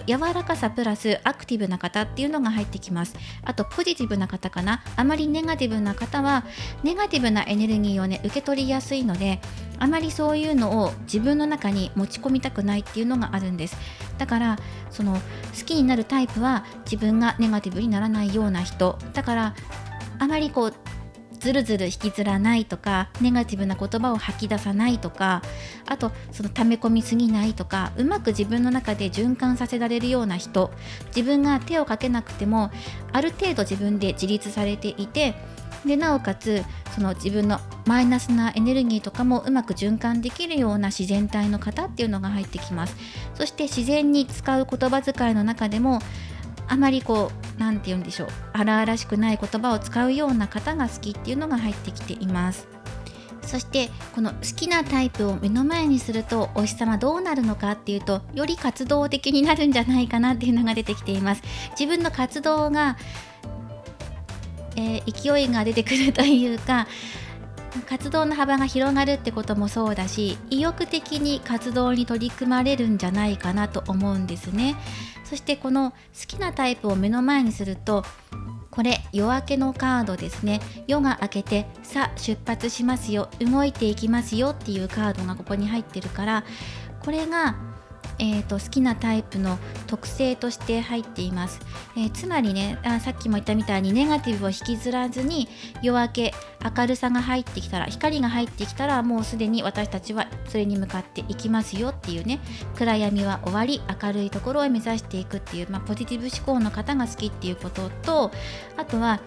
柔らかさプラスアクティブな方っていうのが入ってきます。あとポジティブな方かな。あまりネガティブな方はネガティブなエネルギーをね受け取りやすいので、あまりそういうのを自分の中に持ち込みたくないっていうのがあるんです。だからその好きになるタイプは自分がネガティブにならないような人だから、あまりこうずるずる引きずらないとか、ネガティブな言葉を吐き出さないとか、あとその溜め込みすぎないとか、うまく自分の中で循環させられるような人、自分が手をかけなくてもある程度自分で自立されていて、でなおかつその自分のマイナスなエネルギーとかもうまく循環できるような自然体の方っていうのが入ってきます。そして自然に使う言葉遣いの中でもあまりなんて言うんでしょう、荒々しくない言葉を使うような方が好きっていうのが入ってきています。そしてこの好きなタイプを目の前にするとお日様どうなるのかっていうと、より活動的になるんじゃないかなっていうのが出てきています。自分の活動が勢いが出てくるというか、活動の幅が広がるってこともそうだし、意欲的に活動に取り組まれるんじゃないかなと思うんですね。そしてこの好きなタイプを目の前にすると、これ夜明けのカードですね。夜が明けてさあ出発しますよ、動いていきますよっていうカードがここに入ってるから、これが好きなタイプの特性として入っています。つまりね、さっきも言ったみたいにネガティブを引きずらずに、夜明け明るさが入ってきたら、光が入ってきたらもうすでに私たちはそれに向かっていきますよっていうね、暗闇は終わり明るいところを目指していくっていう、ポジティブ思考の方が好きっていうことと、あとは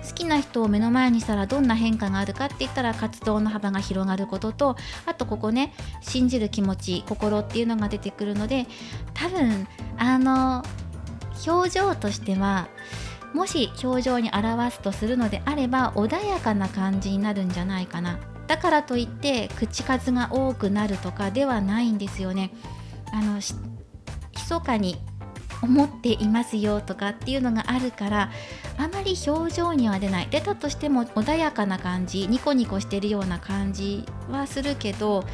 好きな人を目の前にしたらどんな変化があるかって言ったら、活動の幅が広がることと、あとここね、信じる気持ち、心っていうのが出てくるので、多分表情としては、もし表情に表すとするのであれば穏やかな感じになるんじゃないかな。だからといって口数が多くなるとかではないんですよね。密かに思っていますよとかっていうのがあるから、あまり表情には出ない。出たとしても穏やかな感じ、ニコニコしてるような感じはするけど、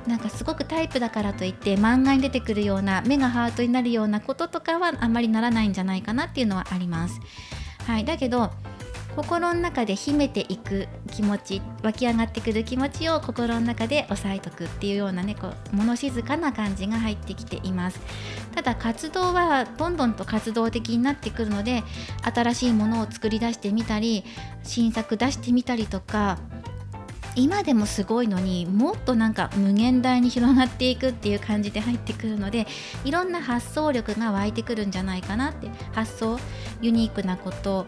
なんかすごくタイプだからといって漫画に出てくるような目がハートになるようなこととかはあまりならないんじゃないかなっていうのはあります。はい、だけど心の中で秘めていく気持ち、湧き上がってくる気持ちを心の中で抑えとくっていうようなね、こう物静かな感じが入ってきています。ただ活動はどんどんと活動的になってくるので、新しいものを作り出してみたり、新作出してみたりとか、今でもすごいのにもっとなんか無限大に広がっていくっていう感じで入ってくるので、いろんな発想力が湧いてくるんじゃないかなって。発想、ユニークなこと、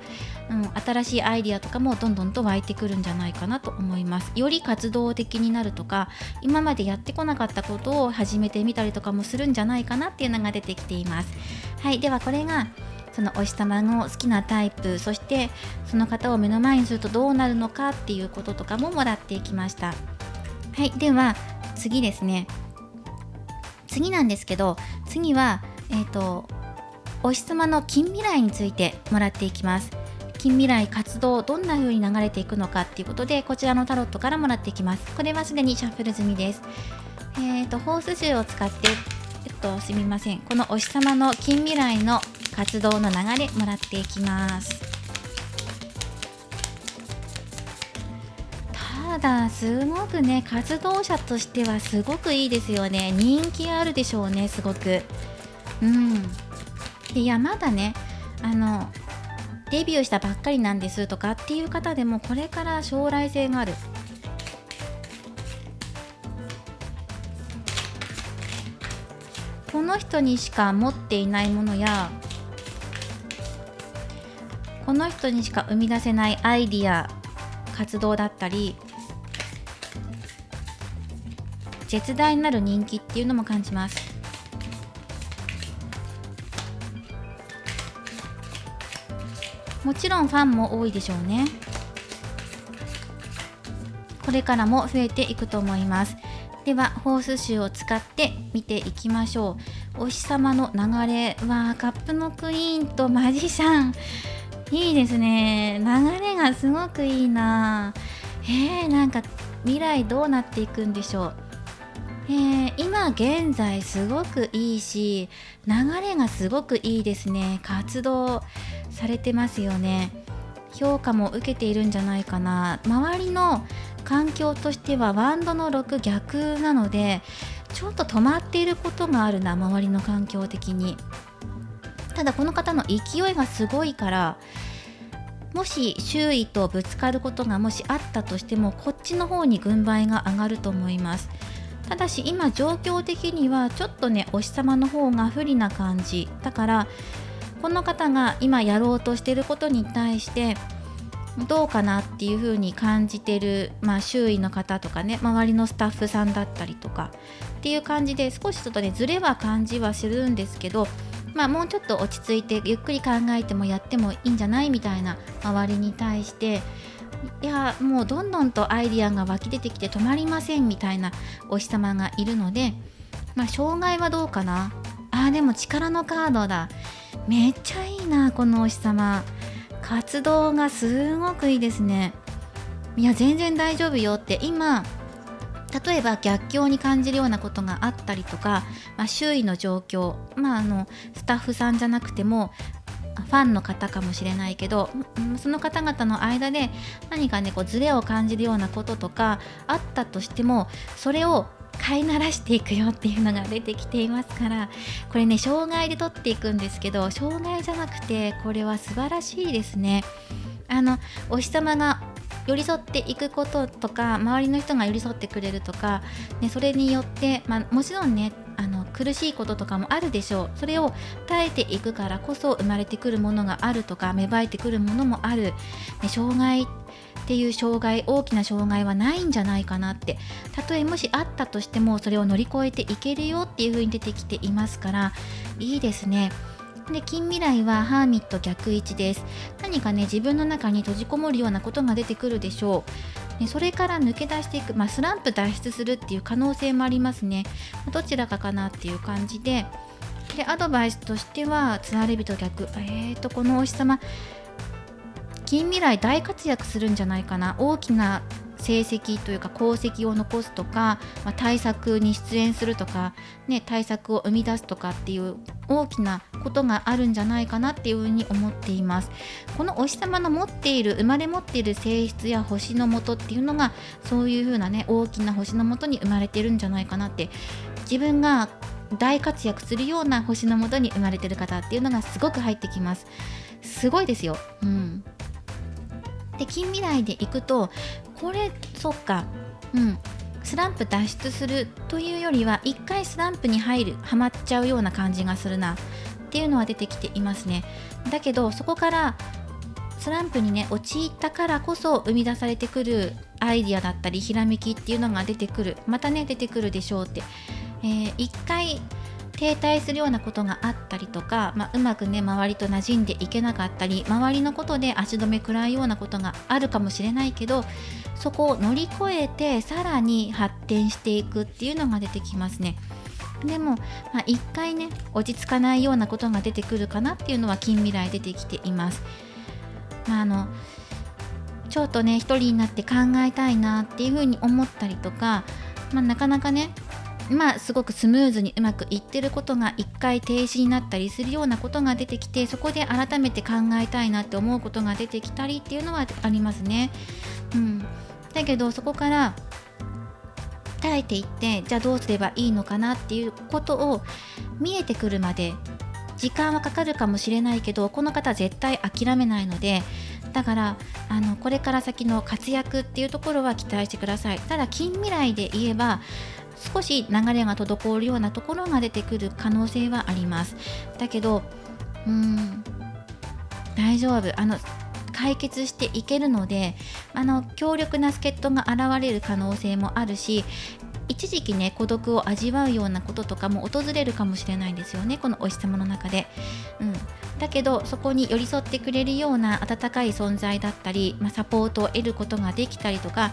新しいアイディアとかもどんどんと湧いてくるんじゃないかなと思います。より活動的になるとか、今までやってこなかったことを始めてみたりとかもするんじゃないかなっていうのが出てきています。はい、ではこれがそのお日様の好きなタイプ、そしてその方を目の前にするとどうなるのかっていうこととかももらっていきました。はい、では次ですね。次なんですけど、次はお日様の近未来についてもらっていきます。近未来活動、どんな風に流れていくのかっていうことで、こちらのタロットからもらっていきます。これはすでにシャッフル済みです。ホース銃を使ってすみません、このお日様の近未来の活動の流れもらっていきます。ただすごくね、活動者としてはすごくいいですよね。人気あるでしょうね、すごく。で、いやまだね、デビューしたばっかりなんですとかっていう方でも、これから将来性がある。この人にしか持っていないものや、この人にしか生み出せないアイディア、活動だったり、絶大なる人気っていうのも感じます。もちろんファンも多いでしょうね。これからも増えていくと思います。ではホースシューを使って見ていきましょう。お日様の流れはカップのクイーンとマジシャン、いいですね。流れがすごくいいな。なんか未来どうなっていくんでしょう。今現在すごくいいし、流れがすごくいいですね。活動されてますよね。評価も受けているんじゃないかな。周りの環境としてはワンドの6逆なので、ちょっと止まっていることがあるな、周りの環境的に。ただこの方の勢いがすごいから、もし周囲とぶつかることがもしあったとしても、こっちの方に軍配が上がると思います。ただし今状況的にはちょっとね、お日様の方が不利な感じだから、この方が今やろうとしていることに対してどうかなっていう風に感じてる、周囲の方とかね、周りのスタッフさんだったりとかっていう感じで、少しちょっとねズレは感じはするんですけど、もうちょっと落ち着いてゆっくり考えてもやってもいいんじゃないみたいな周りに対して、いやもうどんどんとアイディアが湧き出てきて止まりませんみたいなお日様がいるので、障害はどうかな。でも力のカードだ。めっちゃいいな、このお日様。活動がすごくいいですね。いや全然大丈夫よって。今例えば逆境に感じるようなことがあったりとか、周囲の状況、スタッフさんじゃなくてもファンの方かもしれないけど、その方々の間で何かねこうズレを感じるようなこととかあったとしても、それを飼いならしていくよっていうのが出てきていますから、これね障害で取っていくんですけど、障害じゃなくてこれは素晴らしいですね。お日様が寄り添っていくこととか、周りの人が寄り添ってくれるとか、それによって、もちろんね苦しいこととかもあるでしょう。それを耐えていくからこそ生まれてくるものがあるとか、芽生えてくるものもある、障害っていう大きな障害はないんじゃないかなって。たとえもしあったとしてもそれを乗り越えていけるよっていう風に出てきていますから、いいですね。で、近未来はハーミット逆位置です。何かね、自分の中に閉じこもるようなことが出てくるでしょう。それから抜け出していく、スランプ脱出するっていう可能性もありますね。どちらかかなっていう感じで、アドバイスとしてはツアレビと逆、このお日様、近未来大活躍するんじゃないかな。大きな成績というか功績を残すとか、対策に出演するとか、対策を生み出すとかっていう大きなことがあるんじゃないかなっていうふうに思っています。このお日様の生まれ持っている性質や星の元っていうのが、そういうふうなね、大きな星の元に生まれてるんじゃないかなって、自分が大活躍するような星の元に生まれてる方っていうのがすごく入ってきます。すごいですよ。で、近未来でいくと、これそっか、スランプ脱出するというよりは、一回スランプにはまっちゃうような感じがするなっていうのは出てきていますね。だけどそこからスランプにね陥ったからこそ生み出されてくるアイディアだったりひらめきっていうのが出てくるでしょうって、一回停滞するようなことがあったりとか、うまくね周りと馴染んでいけなかったり、周りのことで足止め食らうようなことがあるかもしれないけど、そこを乗り越えてさらに発展していくっていうのが出てきますね。でも、一回ね落ち着かないようなことが出てくるかなっていうのは近未来出てきています。ちょっとね一人になって考えたいなっていうふうに思ったりとか、なかなかねすごくスムーズにうまくいってることが一回停止になったりするようなことが出てきて、そこで改めて考えたいなって思うことが出てきたりっていうのはありますね。だけどそこから耐えていって、じゃあどうすればいいのかなっていうことを見えてくるまで時間はかかるかもしれないけど、この方絶対諦めないので、だからこれから先の活躍っていうところは期待してください。ただ近未来で言えば少し流れが滞るようなところが出てくる可能性はあります。だけど大丈夫、解決していけるので、強力な助っ人が現れる可能性もあるし、一時期ね孤独を味わうようなこととかも訪れるかもしれないんですよね、このお日様の中で。だけどそこに寄り添ってくれるような温かい存在だったり、サポートを得ることができたりとか、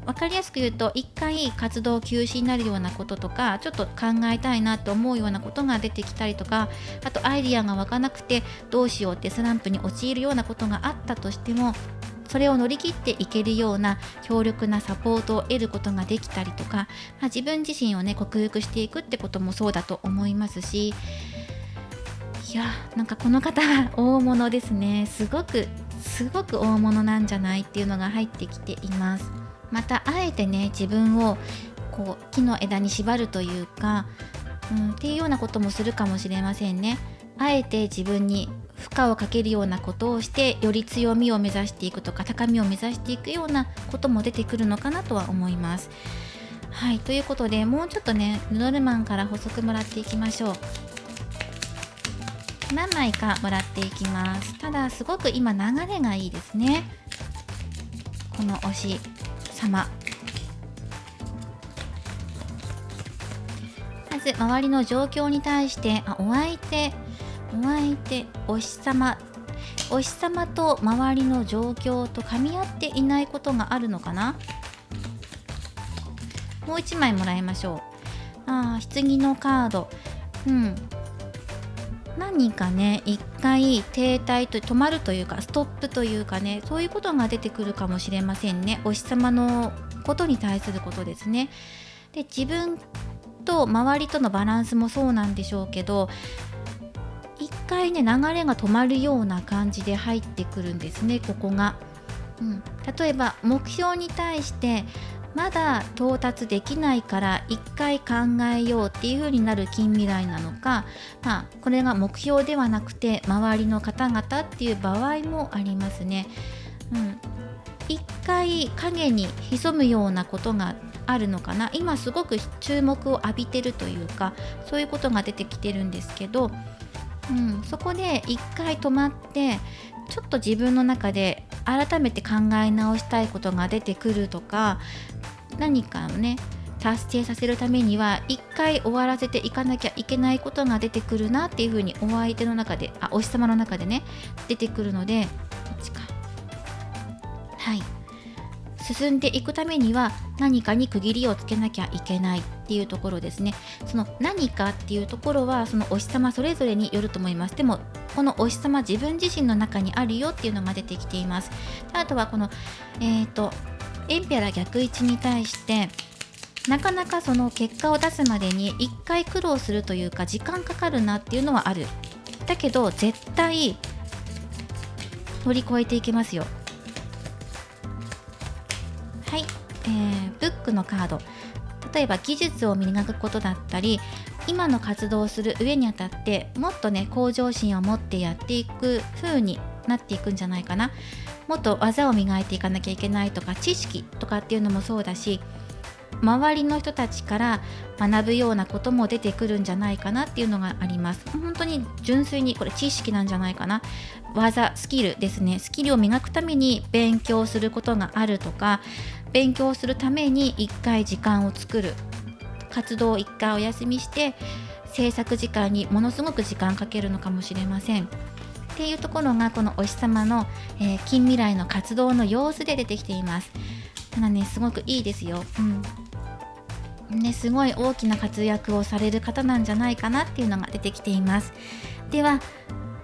分かりやすく言うと一回活動休止になるようなこととか、ちょっと考えたいなと思うようなことが出てきたりとか、あとアイディアが湧かなくてどうしようってスランプに陥るようなことがあったとしても、それを乗り切っていけるような強力なサポートを得ることができたりとか、自分自身をね克服していくってこともそうだと思いますし、いやなんかこの方大物ですね。すごく大物なんじゃないっていうのが入ってきています。またあえてね自分をこう木の枝に縛るというか、っていうようなこともするかもしれませんね。あえて自分に負荷をかけるようなことをして、より強みを目指していくとか高みを目指していくようなことも出てくるのかなとは思います。はい、ということでもうちょっとねルノルマンから補足もらっていきましょう。何枚かもらっていきます。ただすごく今流れがいいですね、この推し様。まず周りの状況に対して、お相手お日様と周りの状況と噛み合っていないことがあるのかな。もう一枚もらいましょう。棺のカード。何かね一回停滞と止まるというかストップというかね、そういうことが出てくるかもしれませんね。お日様のことに対することですね。で、自分と周りとのバランスもそうなんでしょうけど、一回ね流れが止まるような感じで入ってくるんですね、ここが。例えば目標に対してまだ到達できないから一回考えようっていう風になる近未来なのか、これが目標ではなくて周りの方々っていう場合もありますね。一回影に潜むようなことがあるのかな。今すごく注目を浴びてるというか、そういうことが出てきてるんですけど、そこで一回止まってちょっと自分の中で改めて考え直したいことが出てくるとか、何かね達成させるためには一回終わらせていかなきゃいけないことが出てくるなっていうふうにお相手の中でお日様の中でね出てくるので、こっちか、はい、進んでいくためには何かに区切りをつけなきゃいけないっていうところですね。その何かっていうところはそのお日様それぞれによると思います。でもこのお日様自分自身の中にあるよっていうのが出てきています。あとはこのエンペラ逆位置に対してなかなかその結果を出すまでに一回苦労するというか時間かかるなっていうのはある。だけど絶対乗り越えていけますよ。はい、ブックのカード、例えば技術を磨くことだったり今の活動をする上にあたってもっとね向上心を持ってやっていく風になっていくんじゃないかな。もっと技を磨いていかなきゃいけないとか知識とかっていうのもそうだし、周りの人たちから学ぶようなことも出てくるんじゃないかなっていうのがあります。本当に純粋にこれ知識なんじゃないかな。技、スキルですね。スキルを磨くために勉強することがあるとか、勉強するために一回時間を作る、活動を一回お休みして制作時間にものすごく時間かけるのかもしれませんっていうところがこのお日様の、近未来の活動の様子で出てきています。ただねすごくいいですよ、ね、すごい大きな活躍をされる方なんじゃないかなっていうのが出てきています。では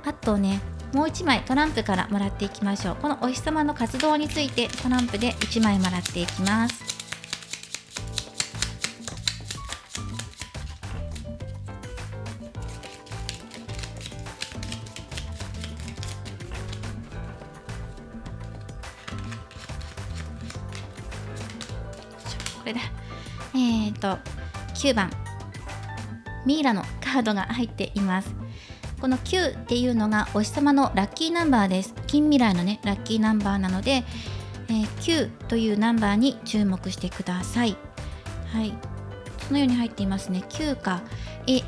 あとねもう1枚トランプからもらっていきましょう。このお日様の活動についてトランプで1枚もらっていきます。これだ、9番ミイラのカードが入っています。この9っていうのがお日様のラッキーナンバーです。近未来のねラッキーナンバーなので、9というナンバーに注目してください。はい、そのように入っていますね。9か、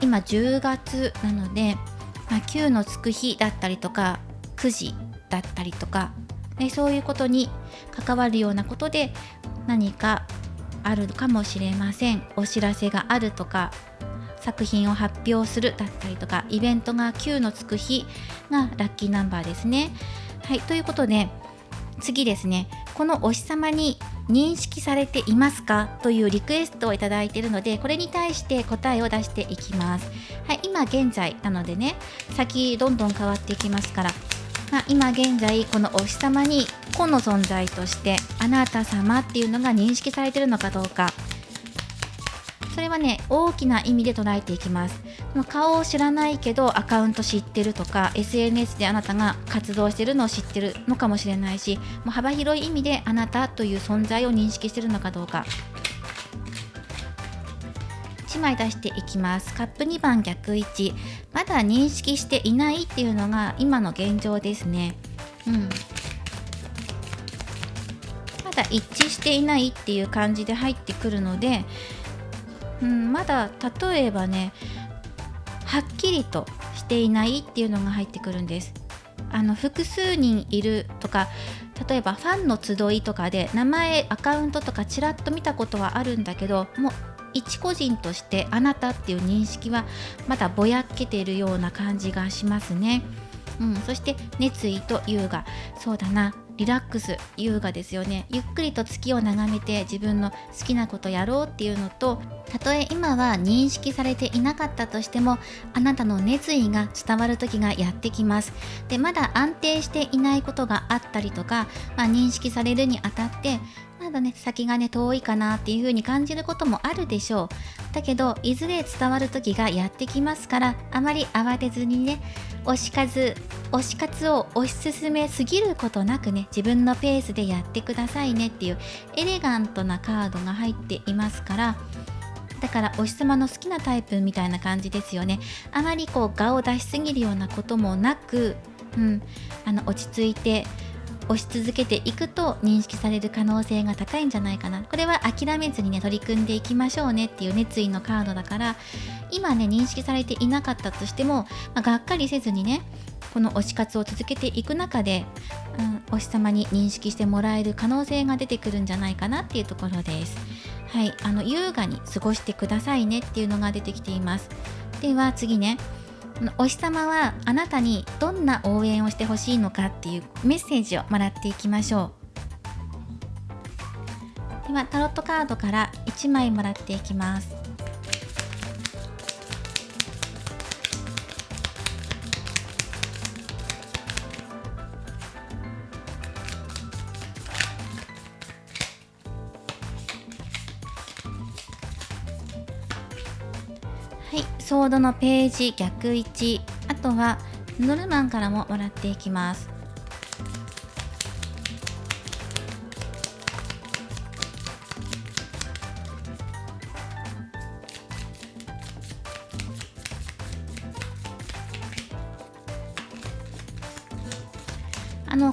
今10月なので、9のつく日だったりとか9時だったりとか、そういうことに関わるようなことで何かあるかもしれません。お知らせがあるとか作品を発表するだったりとか、イベントが9のつく日がラッキーナンバーですね。はい、ということで次ですね、このお日様に認識されていますかというリクエストをいただいているので、これに対して答えを出していきます。はい、今現在なのでね、先どんどん変わっていきますから、今現在このお日様に個の存在としてあなた様っていうのが認識されているのかどうか、それはね大きな意味で捉えていきます。顔を知らないけどアカウント知ってるとか SNS であなたが活動してるのを知ってるのかもしれないし、もう幅広い意味であなたという存在を認識してるのかどうか、1枚出していきます。カップ2番逆位置、まだ認識していないっていうのが今の現状ですね。まだ一致していないっていう感じで入ってくるので、まだ例えばねはっきりとしていないっていうのが入ってくるんです。複数人いるとか、例えばファンの集いとかで名前アカウントとかちらっと見たことはあるんだけど、もう一個人としてあなたっていう認識はまだぼやけているような感じがしますね。そして熱意と優雅、そうだな、リラックス優雅ですよね。ゆっくりと月を眺めて自分の好きなことやろうっていうのと、たとえ今は認識されていなかったとしてもあなたの熱意が伝わる時がやってきます。でまだ安定していないことがあったりとか、認識されるにあたってまだね先がね遠いかなっていう風に感じることもあるでしょう。だけどいずれ伝わる時がやってきますから、あまり慌てずにね推し活を推し進めすぎることなくね、自分のペースでやってくださいねっていうエレガントなカードが入っていますから、だからお日様の好きなタイプみたいな感じですよね。あまり我を出しすぎるようなこともなく、落ち着いて押し続けていくと認識される可能性が高いんじゃないかな。これは諦めずにね取り組んでいきましょうねっていう熱意のカードだから、今ね認識されていなかったとしても、がっかりせずにねこの推し活を続けていく中で、お日様に認識してもらえる可能性が出てくるんじゃないかなっていうところです。はい、優雅に過ごしてくださいねっていうのが出てきています。では次ね、お日様はあなたにどんな応援をしてほしいのかっていうメッセージをもらっていきましょう。ではタロットカードから1枚もらっていきます。はい、ソードのページ逆位置、あとはノルマンからももらっていきます。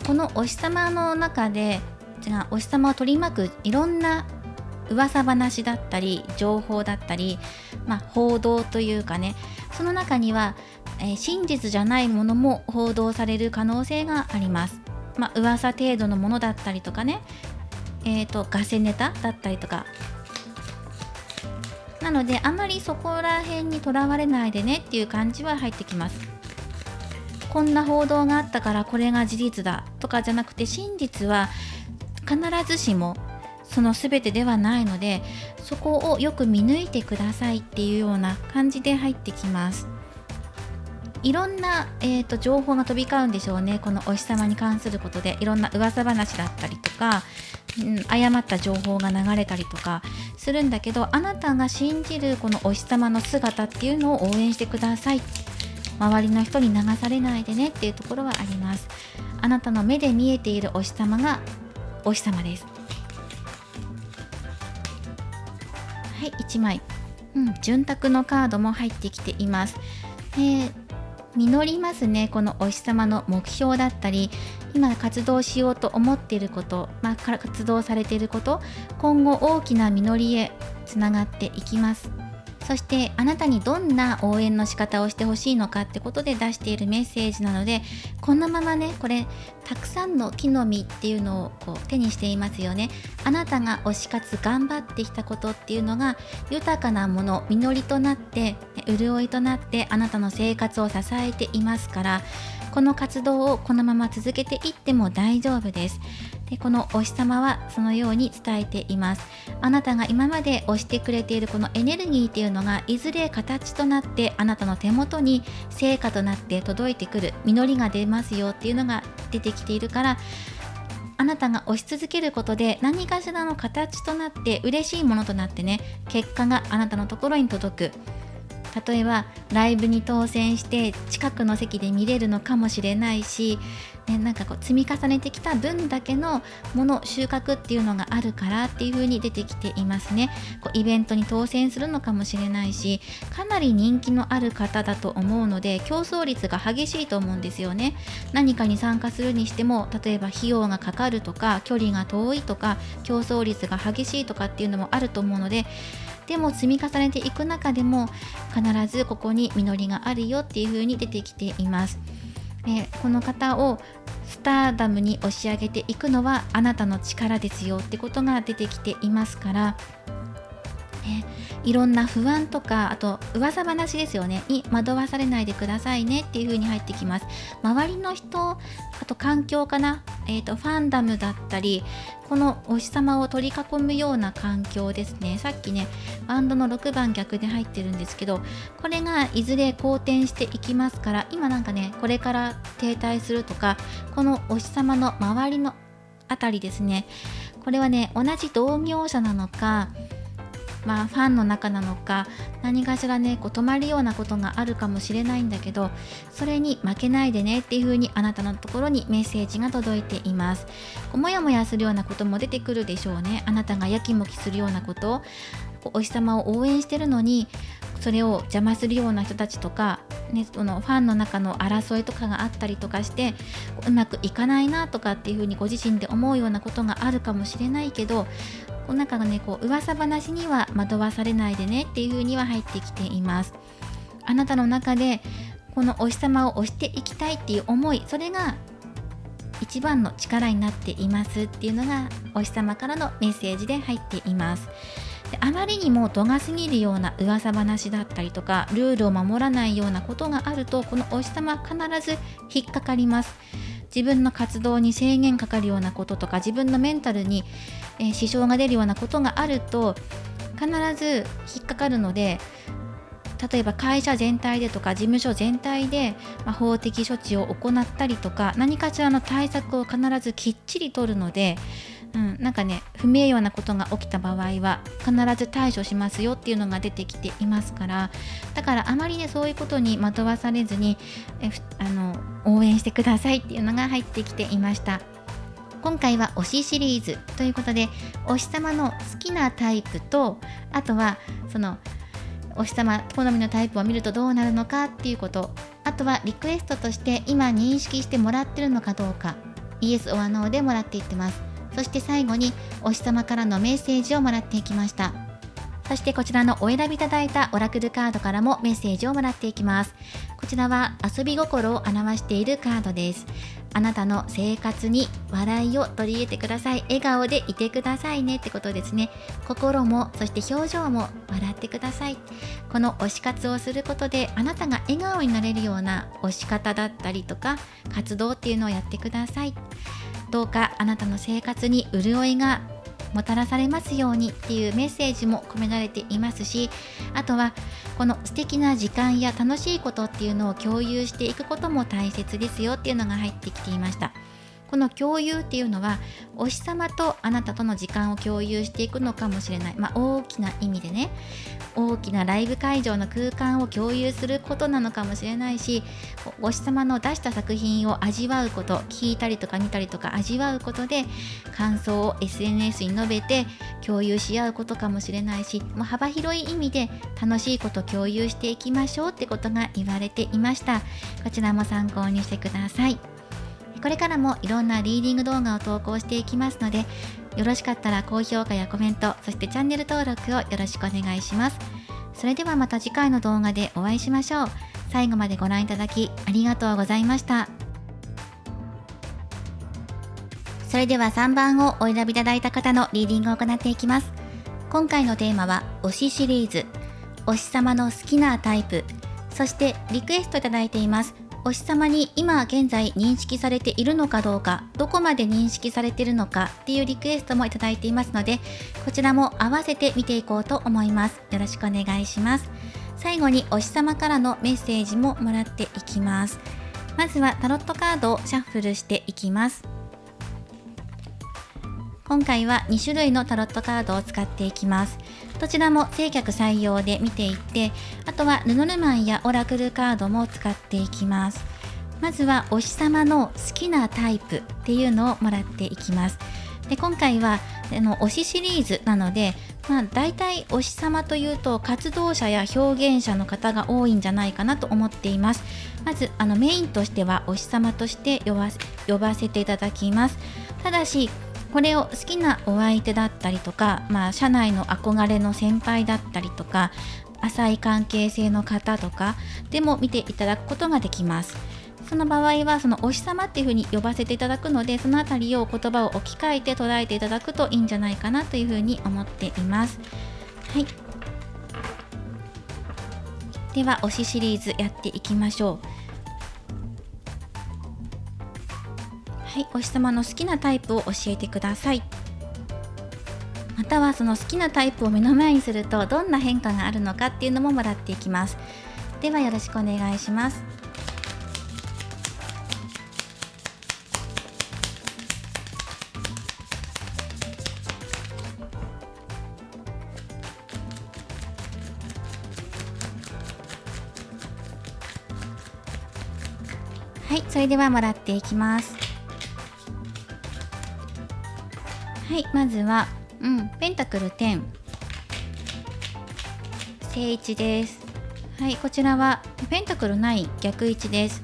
このお日様の中でお日様を取り巻くいろんな噂話だったり情報だったり、報道というかね、その中には、真実じゃないものも報道される可能性があります。噂程度のものだったりとかね、ガセネタだったりとか、なのであまりそこら辺にとらわれないでねっていう感じは入ってきます。こんな報道があったからこれが事実だとかじゃなくて、真実は必ずしもその全てではないので、そこをよく見抜いてくださいっていうような感じで入ってきます。いろんな、情報が飛び交うんでしょうね。このお日様に関することでいろんな噂話だったりとか、誤った情報が流れたりとかするんだけど、あなたが信じるこのお日様の姿っていうのを応援してください。周りの人に流されないでねっていうところはあります。あなたの目で見えているお日様がお日様です。はい、1枚、潤沢のカードも入ってきています。実りますね。このお日様の目標だったり、今活動しようと思っていること、活動されていること、今後大きな実りへつながっていきます。そしてあなたにどんな応援の仕方をしてほしいのかってことで出しているメッセージなので、このままね、これたくさんの木の実っていうのを手にしていますよね。あなたが推し活頑張ってきたことっていうのが豊かなもの、実りとなって潤いとなってあなたの生活を支えていますから、この活動をこのまま続けていっても大丈夫です。で、このお日様はそのように伝えています。あなたが今まで推してくれているこのエネルギーっていうのがいずれ形となってあなたの手元に成果となって届いてくる、実りが出ますよっていうのが出てきているから、あなたが推し続けることで何かしらの形となって嬉しいものとなってね、結果があなたのところに届く。例えばライブに当選して近くの席で見れるのかもしれないし、積み重ねてきた分だけのもの、収穫っていうのがあるからっていう風に出てきていますね。イベントに当選するのかもしれないし、かなり人気のある方だと思うので競争率が激しいと思うんですよね。何かに参加するにしても、例えば費用がかかるとか距離が遠いとか競争率が激しいとかっていうのもあると思うので、でも積み重ねていく中でも必ずここに実りがあるよっていう風に出てきています。この方をスターダムに押し上げていくのはあなたの力ですよってことが出てきていますから、いろんな不安とか、あと噂話ですよねに惑わされないでくださいねっていう風に入ってきます。周りの人、あと環境かな、ファンダムだったり、このお日様を取り囲むような環境ですね。さっきねバンドの6番逆で入ってるんですけど、これがいずれ好転していきますから、今これから停滞するとか、このお日様の周りのあたりですね、これはね同じ同業者なのか、ファンの中なのか、何かしらね止まるようなことがあるかもしれないんだけど、それに負けないでねっていう風にあなたのところにメッセージが届いています。もやもやするようなことも出てくるでしょうね。あなたがやきもきするようなこと、お日様を応援してるのにそれを邪魔するような人たちとか、そのファンの中の争いとかがあったりとかしてうまくいかないなとかっていう風にご自身で思うようなことがあるかもしれないけど、噂話には惑わされないでねっていう風には入ってきています。あなたの中でこのお日様を推していきたいっていう思い、それが一番の力になっていますっていうのがお日様からのメッセージで入っています。であまりにも度が過ぎるような噂話だったりとか、ルールを守らないようなことがあると、このお日様必ず引っかかります。自分の活動に制限かかるようなこととか、自分のメンタルに、支障が出るようなことがあると必ず引っかかるので、例えば会社全体でとか事務所全体で、法的処置を行ったりとか、何かしらの対策を必ずきっちり取るので、なんかね、不名誉なことが起きた場合は必ず対処しますよっていうのが出てきていますから、だからあまりね、そういうことに惑わされずに応援してくださいっていうのが入ってきていました。今回は推しシリーズということで、お日様の好きなタイプと、あとはそのお日様好みのタイプを見るとどうなるのかっていうこと、あとはリクエストとして今認識してもらってるのかどうか、イエスオアノーでもらっていってます。そして最後にお日様からのメッセージをもらっていきました。そしてこちらのお選びいただいたオラクルカードからもメッセージをもらっていきます。こちらは遊び心を表しているカードです。あなたの生活に笑いを取り入れてください。笑顔でいてくださいねってことですね。心もそして表情も笑ってください。この推し活をすることであなたが笑顔になれるような推し方だったりとか活動っていうのをやってください。どうかあなたの生活に潤いがもたらされますようにっていうメッセージも込められていますし、あとはこの素敵な時間や楽しいことっていうのを共有していくことも大切ですよっていうのが入ってきていました。この共有っていうのはお日様とあなたとの時間を共有していくのかもしれない、大きな意味でね、大きなライブ会場の空間を共有することなのかもしれないし、お日様の出した作品を味わうこと、聞いたりとか見たりとか味わうことで感想を SNS に述べて共有し合うことかもしれないし、もう幅広い意味で楽しいことを共有していきましょうってことが言われていました。こちらも参考にしてください。これからもいろんなリーディング動画を投稿していきますので、よろしかったら高評価やコメント、そしてチャンネル登録をよろしくお願いします。それではまた次回の動画でお会いしましょう。最後までご覧いただきありがとうございました。それでは3番をお選びいただいた方のリーディングを行っていきます。今回のテーマは推しシリーズ、推し様の好きなタイプ、そしてリクエストいただいています。お日様に今現在認識されているのかどうか、どこまで認識されているのかっていうリクエストもいただいていますので、こちらも合わせて見ていこうと思います。よろしくお願いします。最後にお日様からのメッセージももらっていきます。まずはタロットカードをシャッフルしていきます。今回は2種類のタロットカードを使っていきます。どちらも正逆採用で見ていって、あとはルノルマンやオラクルカードも使っていきます。まずはお日様の好きなタイプっていうのをもらっていきます。で、今回は推しシリーズなので、だいたいお日様というと活動者や表現者の方が多いんじゃないかなと思っています。まずメインとしてはお日様として呼ばせていただきます。ただしこれを好きなお相手だったりとか、社内の憧れの先輩だったりとか、浅い関係性の方とかでも見ていただくことができます。その場合はそのお日様っていうふうに呼ばせていただくので、そのあたりを言葉を置き換えて捉えていただくといいんじゃないかなというふうに思っています。はい。では推しシリーズやっていきましょう。はい、お日様の好きなタイプを教えてください。またはその好きなタイプを目の前にするとどんな変化があるのかっていうのももらっていきます。ではよろしくお願いします。はい、それではもらっていきます。はい、まずは、ペンタクル10、正位置です。はい、こちらはペンタクル9、逆位置です。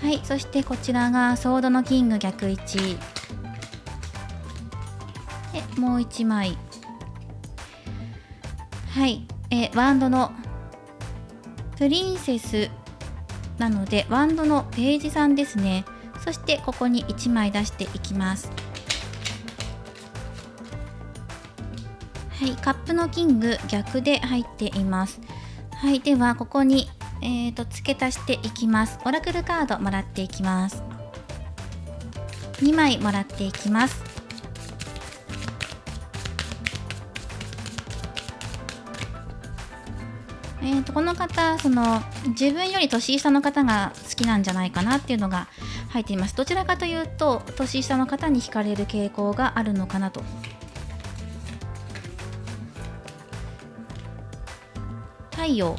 はい、そしてこちらがソードのキング逆位置で、もう1枚、はい、ワンドのプリンセスなのでワンドのページ3ですね。そしてここに1枚出していきます。い、カップのキング逆で入っています。はい、ではここに、付け足していきます。オラクルカードもらっていきます。2枚もらっていきます。この方、自分より年下の方が好きなんじゃないかなっていうのが入っています。どちらかというと年下の方に惹かれる傾向があるのかなと。太陽。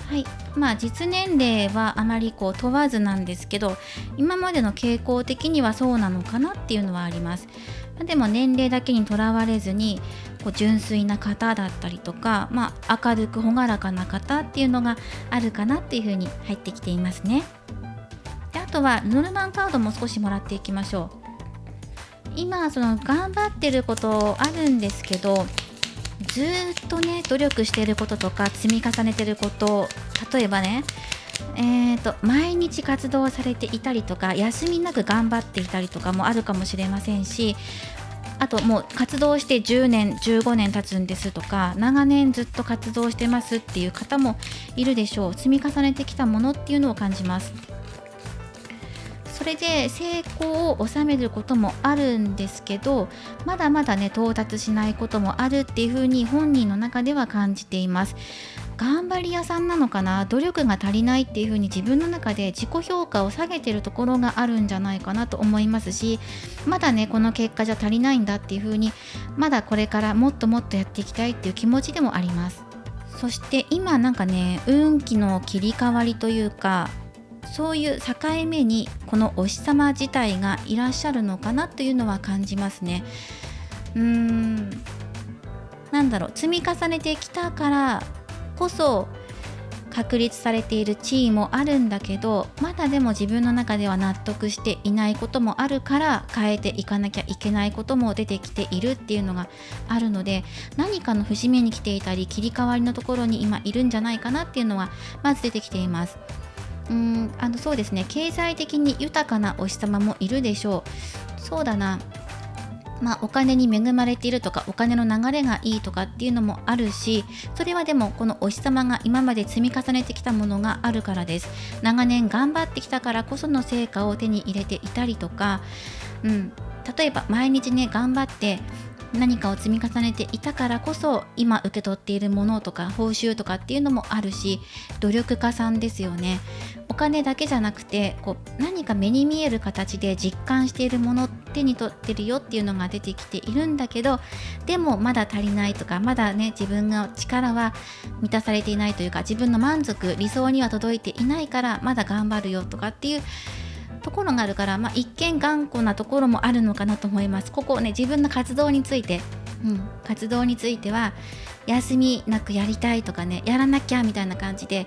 はい、実年齢はあまり問わずなんですけど、今までの傾向的にはそうなのかなっていうのはあります。でも年齢だけにとらわれずに純粋な方だったりとか、明るく朗らかな方っていうのがあるかなっていう風に入ってきていますね。であとはノルマンカードも少しもらっていきましょう。今頑張ってることあるんですけど、ずっとね努力してることとか積み重ねてること、例えばね毎日活動されていたりとか、休みなく頑張っていたりとかもあるかもしれませんし、あともう活動して10年15年経つんですとか、長年ずっと活動してますっていう方もいるでしょう。積み重ねてきたものっていうのを感じます。それで成功を収めることもあるんですけど、まだまだね到達しないこともあるっていうふうに本人の中では感じています。頑張り屋さんなのかな、努力が足りないっていう風に自分の中で自己評価を下げてるところがあるんじゃないかなと思いますし、まだねこの結果じゃ足りないんだっていう風に、まだこれからもっともっとやっていきたいっていう気持ちでもあります。そして今運気の切り替わりというか、そういう境目にこのお日様自体がいらっしゃるのかなというのは感じますね。積み重ねてきたからこそ確立されている地位もあるんだけど、まだでも自分の中では納得していないこともあるから変えていかなきゃいけないことも出てきているっていうのがあるので、何かの節目に来ていたり切り替わりのところに今いるんじゃないかなっていうのはまず出てきています。そうですね、経済的に豊かなお日様もいるでしょう。そうだな、お金に恵まれているとか、お金の流れがいいとかっていうのもあるし、それはでもこのお日様が今まで積み重ねてきたものがあるからです。長年頑張ってきたからこその成果を手に入れていたりとか、例えば毎日ね頑張って何かを積み重ねていたからこそ今受け取っているものとか報酬とかっていうのもあるし、努力家さんですよね。お金だけじゃなくて何か目に見える形で実感しているもの手に取ってるよっていうのが出てきているんだけど、でもまだ足りないとか、まだね自分の力は満たされていないというか、自分の満足理想には届いていないからまだ頑張るよとかっていうところがあるから、一見頑固なところもあるのかなと思います。ここね、自分の活動については休みなくやりたいとかね、やらなきゃみたいな感じで、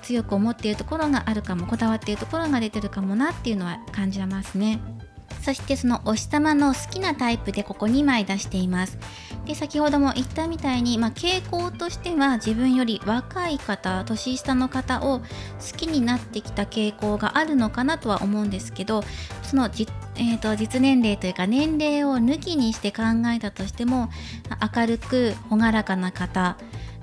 強く思っているところがあるかも、こだわっているところが出てるかもなっていうのは感じますね。そしてそのお日様の好きなタイプでここ2枚出しています。で先ほども言ったみたいに、傾向としては自分より若い方、年下の方を好きになってきた傾向があるのかなとは思うんですけど、その実年齢というか年齢を抜きにして考えたとしても、明るく朗らかな方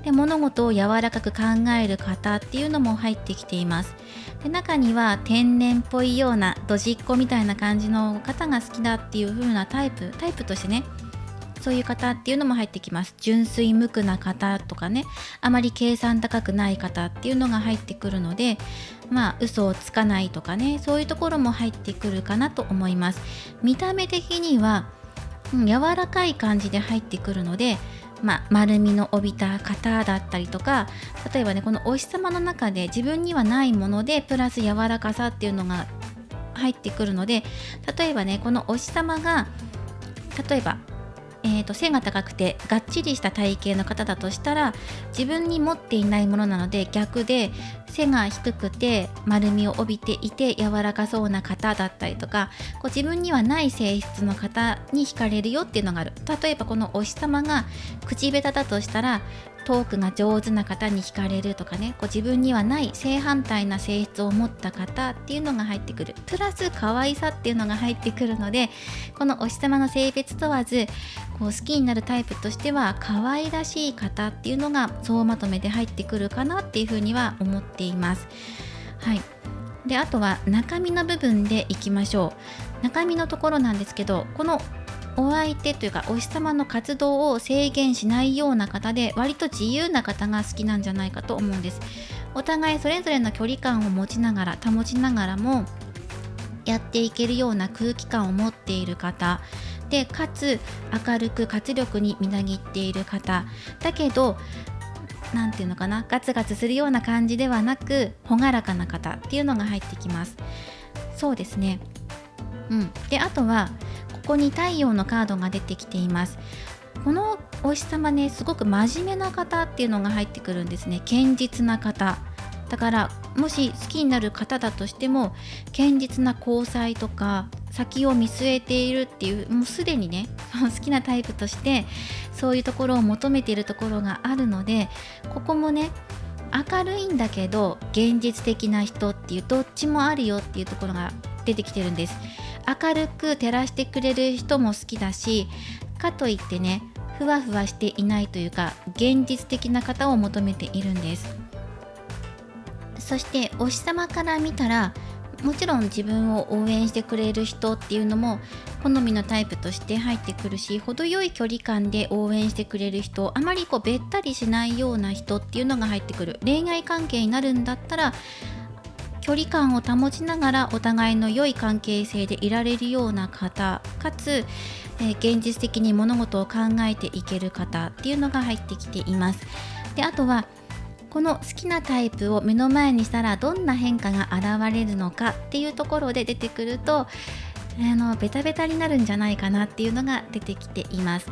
で、物事を柔らかく考える方っていうのも入ってきています。で中には天然っぽいようなドジっ子みたいな感じの方が好きだっていう風なタイプとしてね、そういう方っていうのも入ってきます。純粋無垢な方とかね、あまり計算高くない方っていうのが入ってくるので、嘘をつかないとかね、そういうところも入ってくるかなと思います。見た目的には、柔らかい感じで入ってくるので、丸みの帯びた方だったりとか、例えばねこのお日様の中で自分にはないものでプラス柔らかさっていうのが入ってくるので、例えばねこのお日様が背が高くてがっちりした体型の方だとしたら、自分に持っていないものなので逆で、背が低くて丸みを帯びていて柔らかそうな方だったりとか、自分にはない性質の方に惹かれるよっていうのがある。例えばこのお日様が口下手だとしたら、トークが上手な方に惹かれるとかね、こう自分にはない正反対な性質を持った方っていうのが入ってくる。プラス可愛さっていうのが入ってくるので、このお日様の性別問わずこう好きになるタイプとしては可愛らしい方っていうのが総まとめで入ってくるかなっていうふうには思っています。はい。で、あとは中身の部分でいきましょう。中身のところなんですけど、このお相手というかお日様の活動を制限しないような方で、割と自由な方が好きなんじゃないかと思うんです。お互いそれぞれの距離感を保ちながらもやっていけるような空気感を持っている方で、かつ明るく活力にみなぎっている方だけど、なんていうのかな、ガツガツするような感じではなく朗らかな方っていうのが入ってきます。そうですね。で、あとはここに太陽のカードが出てきています。このお日様ね、すごく真面目な方っていうのが入ってくるんですね。堅実な方だから、もし好きになる方だとしても堅実な交際とか先を見据えているっていう、もうすでにね好きなタイプとしてそういうところを求めているところがあるので、ここもね明るいんだけど現実的な人っていう、どっちもあるよっていうところが出てきてるんです。明るく照らしてくれる人も好きだし、かといってねふわふわしていないというか現実的な方を求めているんです。そしてお日様から見たら、もちろん自分を応援してくれる人っていうのも好みのタイプとして入ってくるし、程よい距離感で応援してくれる人、あまりこうべったりしないような人っていうのが入ってくる。恋愛関係になるんだったら距離感を保ちながらお互いの良い関係性でいられるような方、かつ、現実的に物事を考えていける方っていうのが入ってきています。で、あとはこの好きなタイプを目の前にしたらどんな変化が現れるのかっていうところで出てくると、ベタベタになるんじゃないかなっていうのが出てきています。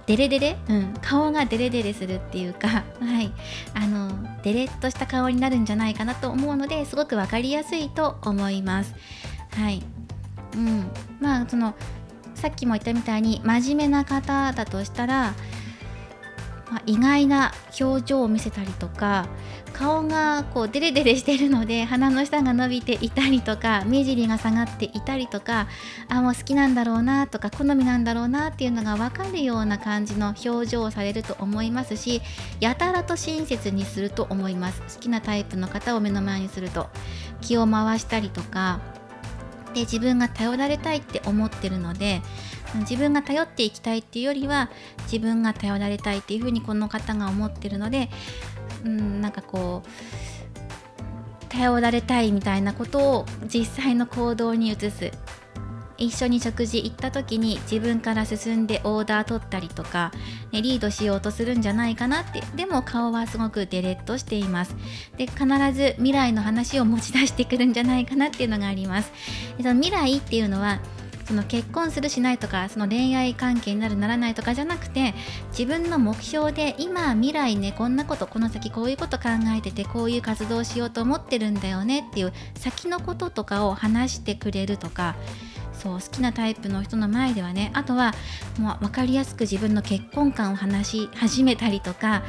デレデレ、顔がデレデレするっていうか、はい、デレッとした顔になるんじゃないかなと思うので、すごくわかりやすいと思います。はい。まあさっきも言ったみたいに真面目な方だとしたら、意外な表情を見せたりとか、顔がこうデレデレしてるので鼻の下が伸びていたりとか、目尻が下がっていたりとか、もう好きなんだろうなとか好みなんだろうなっていうのが分かるような感じの表情をされると思いますし、やたらと親切にすると思います。好きなタイプの方を目の前にすると気を回したりとかで、自分が頼られたいって思ってるので、自分が頼っていきたいっていうよりは自分が頼られたいっていうふうにこの方が思ってるので、なんかこう頼られたいみたいなことを実際の行動に移す。一緒に食事行った時に自分から進んでオーダー取ったりとか、リードしようとするんじゃないかなって。でも顔はすごくデレッとしています。で、必ず未来の話を持ち出してくるんじゃないかなっていうのがあります。で、その未来っていうのはその結婚するしないとか、その恋愛関係になるならないとかじゃなくて、自分の目標で今未来ね、こんなこと、この先こういうこと考えてて、こういう活動をしようと思ってるんだよねっていう先のこととかを話してくれるとか、そう好きなタイプの人の前ではね、あとはもう分かりやすく自分の結婚観を話し始めたりとか、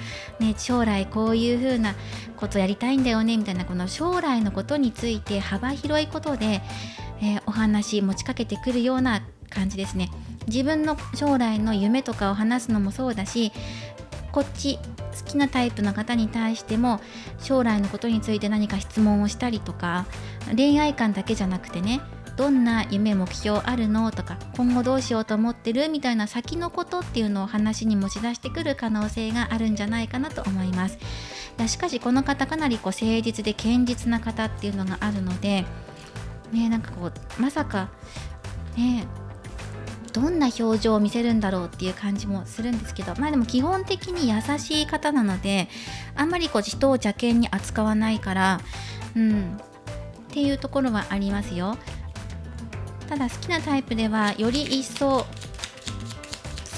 将来こういう風なことやりたいんだよねみたいな、この将来のことについて幅広いことでお話持ちかけてくるような感じですね。自分の将来の夢とかを話すのもそうだし、こっち好きなタイプの方に対しても将来のことについて何か質問をしたりとか、恋愛観だけじゃなくてね、どんな夢目標あるのとか、今後どうしようと思ってるみたいな先のことっていうのを話に持ち出してくる可能性があるんじゃないかなと思います。しかしこの方かなりこう誠実で堅実な方っていうのがあるのでなんかこうまさかどんな表情を見せるんだろうっていう感じもするんですけど、でも基本的に優しい方なので、あんまりこう人を邪険に扱わないから、っていうところはありますよ。ただ好きなタイプではより一層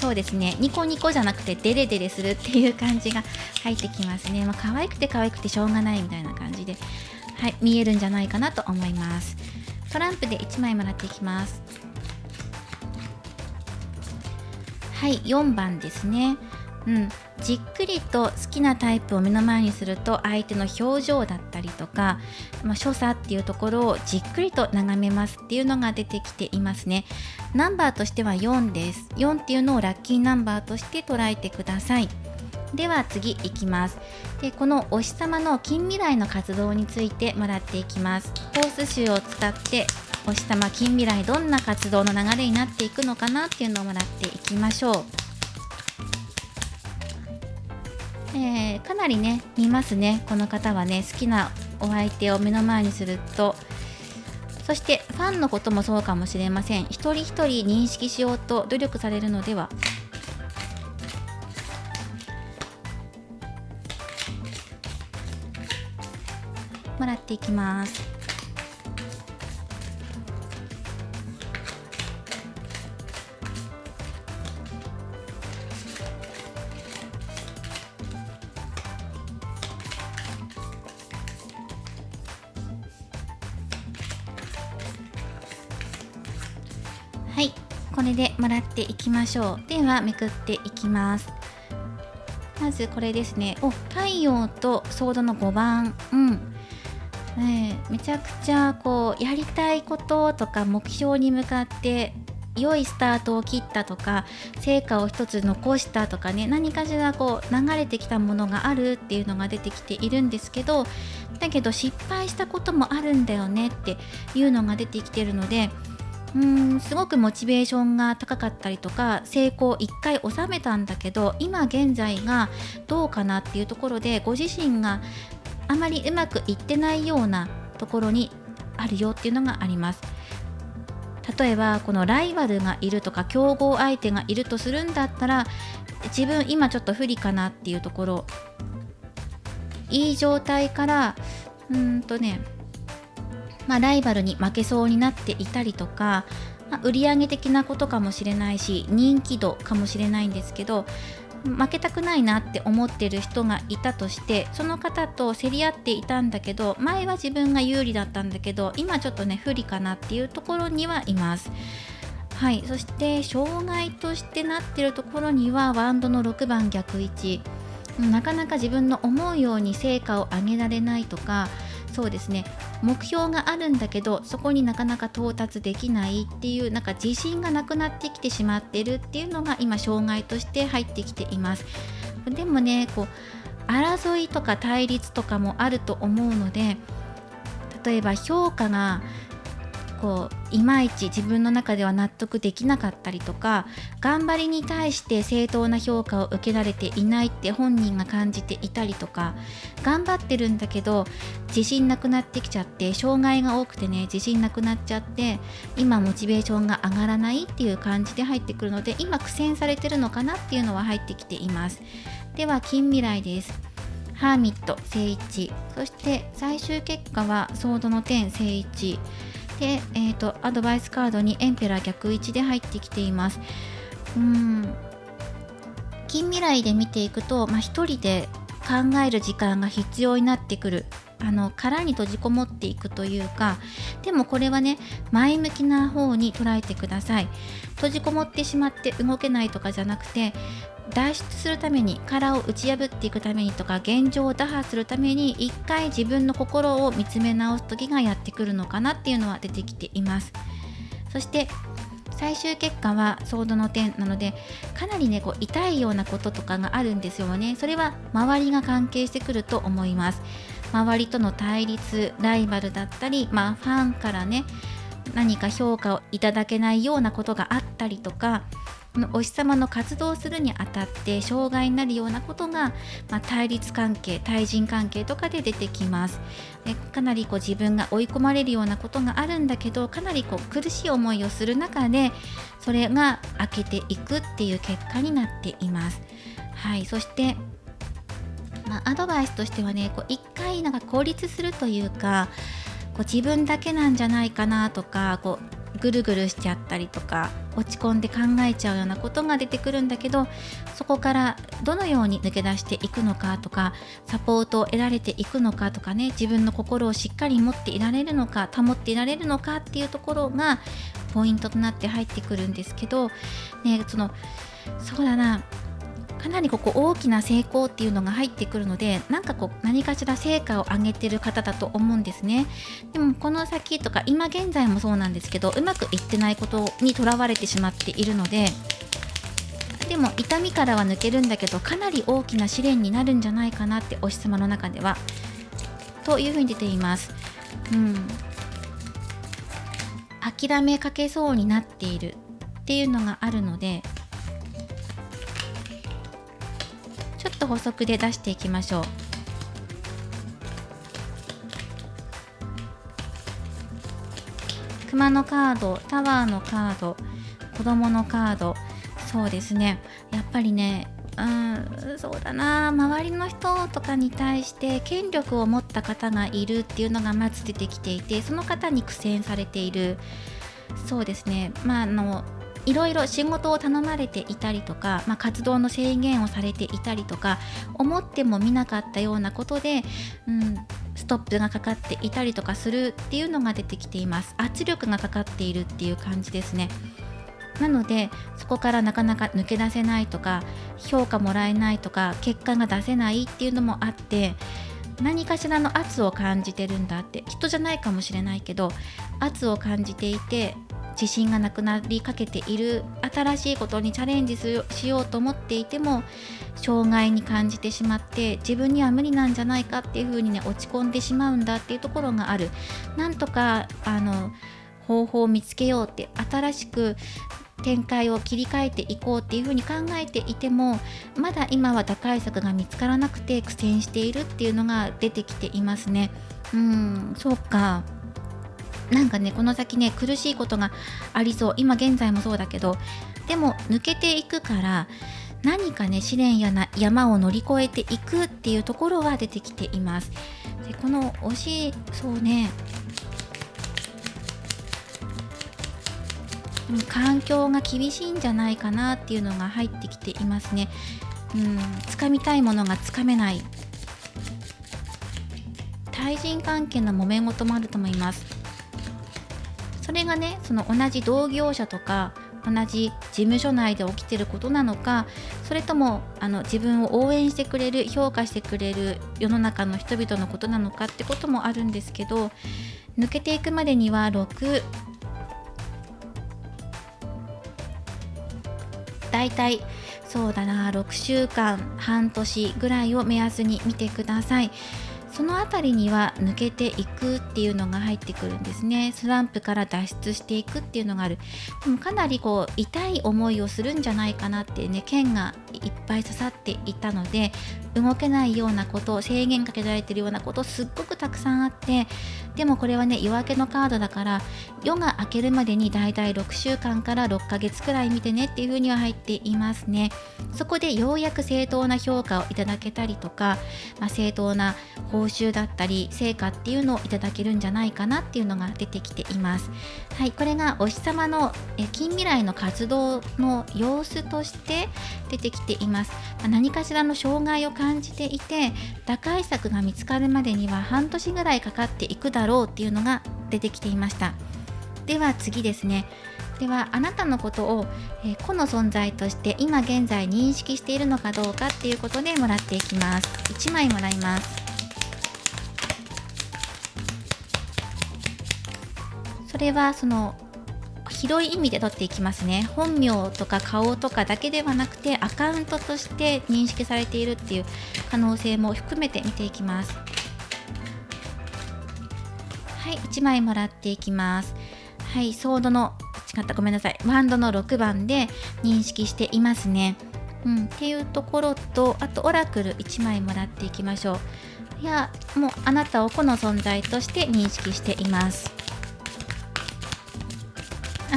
そうですね、ニコニコじゃなくてデレデレするっていう感じが入ってきますね。可愛くて可愛くてしょうがないみたいな感じで、見えるんじゃないかなと思います。トランプで1枚もらっていきます。4番ですね。じっくりと好きなタイプを目の前にすると、相手の表情だったりとか、所作っていうところをじっくりと眺めますっていうのが出てきていますね。ナンバーとしては4です。4っていうのをラッキーナンバーとして捉えてください。では次いきます。で、このお日様の近未来の活動についてもらっていきます。コース集を使ってお日様近未来、どんな活動の流れになっていくのかなっていうのをもらっていきましょう。かなりね見ますね。この方はね、好きなお相手を目の前にすると、そしてファンのこともそうかもしれません。一人一人認識しようと努力されるのでは。もらっていきます。はい、これでもらっていきましょう。ではめくっていきます。まずこれですね。太陽とソードの5番。めちゃくちゃこうやりたいこととか目標に向かって良いスタートを切ったとか、成果を一つ残したとかね、何かしらこう流れてきたものがあるっていうのが出てきているんですけど、だけど失敗したこともあるんだよねっていうのが出てきているので、すごくモチベーションが高かったりとか、成功1回収めたんだけど今現在がどうかなっていうところで、ご自身があまりうまくいってないようなところにあるよっていうのがあります。例えばこのライバルがいるとか競合相手がいるとするんだったら、自分今ちょっと不利かなっていうところ、いい状態からライバルに負けそうになっていたりとか、売上的なことかもしれないし、人気度かもしれないんですけど、負けたくないなって思ってる人がいたとして、その方と競り合っていたんだけど、前は自分が有利だったんだけど今ちょっとね不利かなっていうところにはいます。はい、そして障害としてなっているところにはワンドの6番逆位置、なかなか自分の思うように成果を上げられないとか、そうですね、目標があるんだけどそこになかなか到達できないっていう、なんか自信がなくなってきてしまっているっていうのが今障害として入ってきています。でもね、こう争いとか対立とかもあると思うので、例えば評価がこういまいち自分の中では納得できなかったりとか、頑張りに対して正当な評価を受けられていないって本人が感じていたりとか、頑張ってるんだけど自信なくなってきちゃって、障害が多くてね自信なくなっちゃって、今モチベーションが上がらないっていう感じで入ってくるので、今苦戦されてるのかなっていうのは入ってきています。では近未来です。ハーミット正位置、そして最終結果はソードの10正位置で、アドバイスカードにエンペラー逆位置で入ってきています。近未来で見ていくと、一人で考える時間が必要になってくる、殻に閉じこもっていくというか、でもこれはね前向きな方に捉えてください。閉じこもってしまって動けないとかじゃなくて、脱出するために、殻を打ち破っていくためにとか、現状を打破するために一回自分の心を見つめ直す時がやってくるのかなっていうのは出てきています。そして最終結果はソードの10なので、かなりねこう痛いようなこととかがあるんですよね。それは周りが関係してくると思います。周りとの対立、ライバルだったり、ファンからね何か評価をいただけないようなことがあったりとか、お日様の活動するにあたって障害になるようなことが、対立関係、対人関係とかで出てきます。かなりこう自分が追い込まれるようなことがあるんだけど、かなりこう苦しい思いをする中でそれが明けていくっていう結果になっています。はい、そしてアドバイスとしてはね、一回孤立するというか、自分だけなんじゃないかなとか、ぐるぐるしちゃったりとか落ち込んで考えちゃうようなことが出てくるんだけど、そこからどのように抜け出していくのかとか、サポートを得られていくのかとかね、自分の心をしっかり持っていられるのか、保っていられるのかっていうところがポイントとなって入ってくるんですけど、そうだな、かなりここ大きな成功っていうのが入ってくるので、なんかこう何かしら成果を上げてる方だと思うんですね。でもこの先とか今現在もそうなんですけど、うまくいってないことにとらわれてしまっているので、でも痛みからは抜けるんだけど、かなり大きな試練になるんじゃないかなって、お日様の中ではというふうに出ています。諦めかけそうになっているっていうのがあるので、ちょっと補足で出していきましょう。熊のカード、タワーのカード、子供のカード、そうですね、やっぱりね、そうだな、周りの人とかに対して権力を持った方がいるっていうのがまず出てきていて、その方に苦戦されている。そうですね、いろいろ仕事を頼まれていたりとか、活動の制限をされていたりとか、思っても見なかったようなことで、ストップがかかっていたりとかするっていうのが出てきています。圧力がかかっているっていう感じですね。なのでそこからなかなか抜け出せないとか、評価もらえないとか、結果が出せないっていうのもあって、何かしらの圧を感じてるんだって、人じゃないかもしれないけど圧を感じていて、自信がなくなりかけている、新しいことにチャレンジしようと思っていても障害に感じてしまって、自分には無理なんじゃないかっていう風にね、落ち込んでしまうんだっていうところがある。なんとか方法を見つけようって、新しく展開を切り替えていこうっていうふうに考えていても、まだ今は打開策が見つからなくて苦戦しているっていうのが出てきていますね。そうか。なんかね、この先ね、苦しいことがありそう。今現在もそうだけど、でも抜けていくから、何かね、試練や山を乗り越えていくっていうところは出てきています。でこのそうね、環境が厳しいんじゃないかなっていうのが入ってきていますね。掴みたいものが掴めない、対人関係の揉め事もあると思います。それがね、その同じ同業者とか同じ事務所内で起きてることなのか、それとも自分を応援してくれる、評価してくれる世の中の人々のことなのかってこともあるんですけど、抜けていくまでにはだいたいそうだな、6週間半年ぐらいを目安に見てください。そのあたりには抜けていくっていうのが入ってくるんですね。スランプから脱出していくっていうのがある。でもかなりこう痛い思いをするんじゃないかなってね、剣がいっぱい刺さっていたので、動けないようなこと、制限かけられてるようなことすっごくたくさんあって、でもこれはね、夜明けのカードだから、夜が明けるまでにだいたい6週間から6ヶ月くらい見てねっていう風には入っていますね。そこでようやく正当な評価をいただけたりとか、正当な報酬だったり成果っていうのをいただけるんじゃないかなっていうのが出てきています。はい、これがお日様の近未来の活動の様子として出てきています。何かしらの障害を感じていて、打開策が見つかるまでには半年ぐらいかかっていくだろうっていうのが出てきていました。では次ですね。ではあなたのことを、個の存在として今現在認識しているのかどうかっていうことでもらっていきます。1枚もらいます。それはその広い意味で取っていきますね。本名とか顔とかだけではなくて、アカウントとして認識されているっていう可能性も含めて見ていきます。はい、1枚もらっていきます。はい、ソードのごめんなさい、ワンドの6番で認識していますね。っていうところと、あとオラクル1枚もらっていきましょう。いや、もうあなたを個の存在として認識しています。